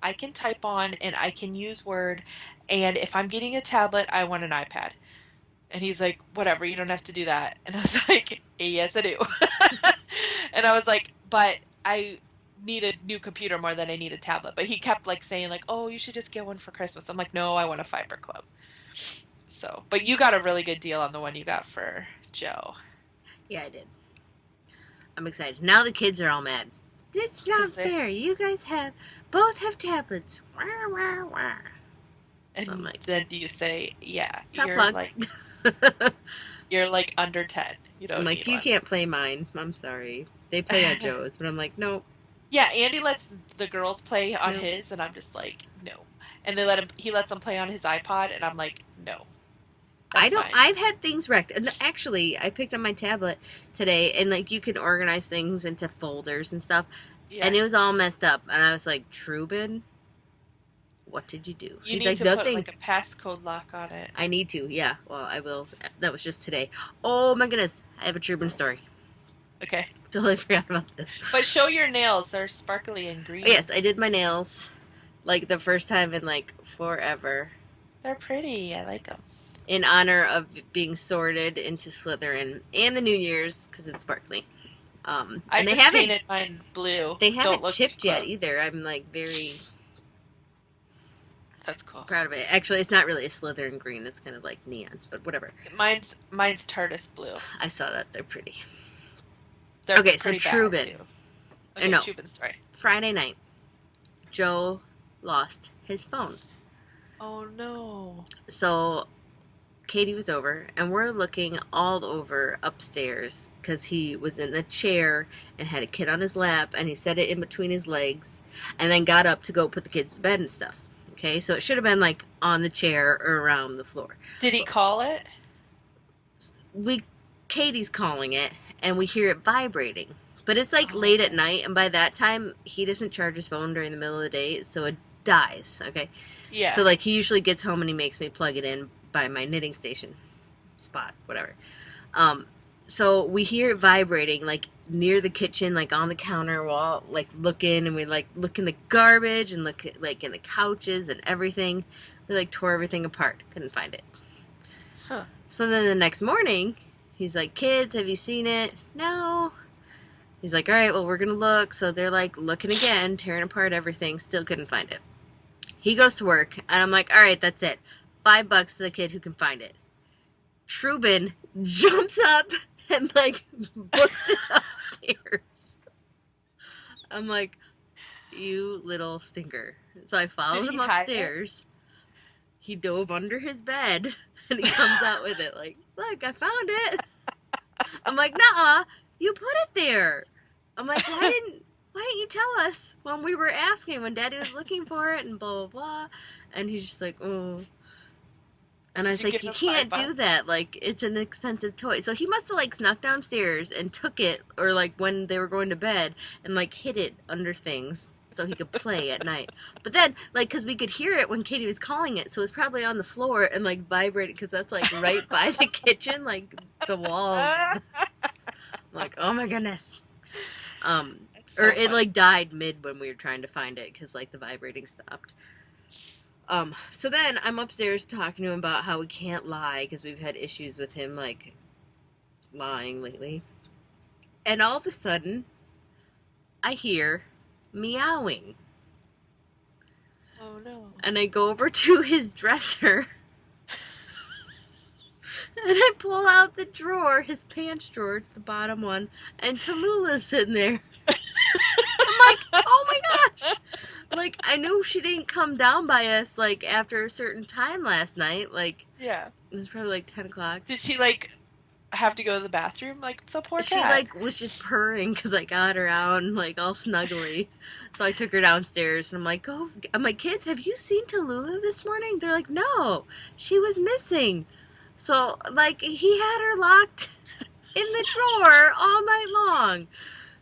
I can type on and I can use Word. And if I'm getting a tablet, I want an iPad. And he's like, whatever, you don't have to do that. And I was like, yes, I do. And I was like, but I need a new computer more than I need a tablet. But he kept like saying like, oh, you should just get one for Christmas. I'm like, no, I want a Fiber Club. So, but you got a really good deal on the one you got for Joe. yeah, I did. I'm excited. Now the kids are all mad. It's not Because they fair. You guys both have tablets. Wah, wah, wah. I'm And like, then do you say, yeah, tough luck. you're like under 10. You I'm don't like, need you one. can't play mine. I'm sorry. They play on Joe's, but I'm like, nope, Yeah, Andy lets the girls play on nope. his and I'm just like, no. And he lets them play on his iPod and I'm like, no. I That's don't. fine. I've had things wrecked, and actually, I picked up my tablet today, and like you can organize things into folders and stuff, Yeah. and it was all messed up, and I was like, Trubin, what did you do? You He's need like, to put nothing. like a passcode lock on it. I need to. Yeah. Well, I will. That was just today. Oh my goodness, I have a Trubin story. Okay. Totally forgot about this. But show your nails. They're sparkly and green. Yes, I did my nails, like the first time in like forever, They're pretty. I like them. in honor of being sorted into Slytherin and the New Year's because it's sparkly. I And they just haven't painted mine blue. they Don't haven't look too chipped yet close. either. I'm like very That's cool. proud of it. Actually, it's not really a Slytherin green. It's kind of like neon, but whatever. Mine's TARDIS blue. I saw that. They're pretty. They're Okay, so pretty bad Trubin. too. Okay, No, Chubin story. Friday night, Joe lost his phone. Oh no. So Katie was over, and we're looking all over upstairs because he was in the chair and had a kid on his lap, and he set it in between his legs, and then got up to go put the kids to bed and stuff. Okay, so it should have been like on the chair or around the floor. Did he call it? Katie's calling it, and we hear it vibrating. But it's like late at night, and by that time, he doesn't charge his phone during the middle of the day, so it dies. Okay, Yeah. so like he usually gets home and he makes me plug it in by my knitting station spot, whatever. So we hear it vibrating like near the kitchen, like on the counter. We're all like looking, and we like look in the garbage and look at, like in the couches and everything. We like tore everything apart. Couldn't find it. Huh. So then the next morning, he's like, "Kids, have you seen it?" No. He's like, "All right, well, we're gonna look." So they're like looking again, tearing apart everything. Still couldn't find it. He goes to work, and I'm like, "All right, that's it. $5 to the kid who can find it." Trubin jumps up and like books it upstairs. I'm like, "You little stinker." So I followed Did he him hide it? upstairs. He dove under his bed and he comes out with it like, "Look, I found it." I'm like, "Nuh-uh, you put it there." I'm like, why didn't you tell us when we were asking, when Daddy was looking for it and blah, blah, blah. And he's just like, "Oh." And I was Did you like, give "You him can't $5? do that. Like, it's an expensive toy." So he must have, like, snuck downstairs and took it, or, like, when they were going to bed, and, like, hid it under things so he could play at night. But then, like, because we could hear it when Katie was calling it, so it was probably on the floor and, like, vibrating, because that's, like, right by the kitchen, like, the walls. I'm like, oh, my goodness. That's so Or it, funny. like, died mid when we were trying to find it, because, like, the vibrating stopped. So then I'm upstairs talking to him about how we can't lie because we've had issues with him, like, lying lately. And all of a sudden, I hear meowing. Oh no. And I go over to his dresser. And I pull out the drawer, his pants drawer, it's the bottom one, and Tallulah's sitting there. I'm like, oh my gosh! Like, I knew she didn't come down by us, like, after a certain time last night. Like, Yeah. it was probably like 10 o'clock. Did she like have to go to the bathroom like the poor She cat. like was just purring because I got her out and like all snuggly. So I took her downstairs and I'm like, oh, I'm like, kids, have you seen Tallulah this morning? They're like, no, she was missing. So like he had her locked in the drawer all night long.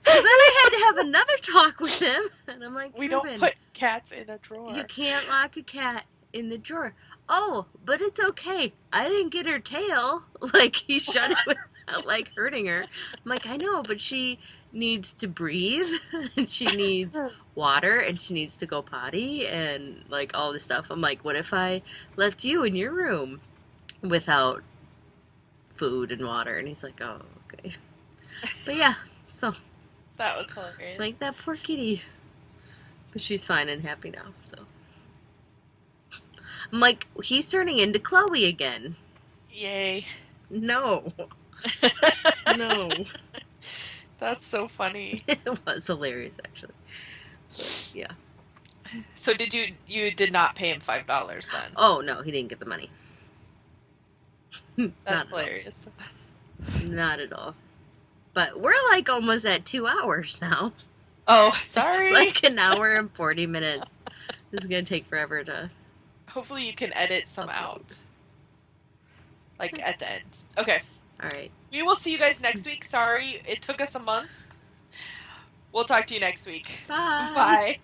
So then I had to have another talk with him, and I'm like, We don't Truman, put cats in a you drawer. can't lock a cat in the drawer. Oh, but it's okay. I didn't get her tail. Like he shut it without like hurting her. I'm like, I know, but she needs to breathe and she needs water and she needs to go potty and like all this stuff. I'm like, what if I left you in your room without food and water? And he's like, oh, okay. But yeah, so That was hilarious. like that poor kitty. But she's fine and happy now, so. I'm like, he's turning into Chloe again. Yay. No. No. That's so funny. It was hilarious, actually. But, yeah. So you did not pay him $5 then? Oh, no, he didn't get the money. That's Not at all. hilarious. Not at all. But we're like almost at 2 hours now. Oh, sorry. Like an hour and 40 minutes. This is going to take forever to Hopefully you can edit some upload. out. Like at the end. Okay. All right. We will see you guys next week. Sorry, it took us a month. We'll talk to you next week. Bye. Bye.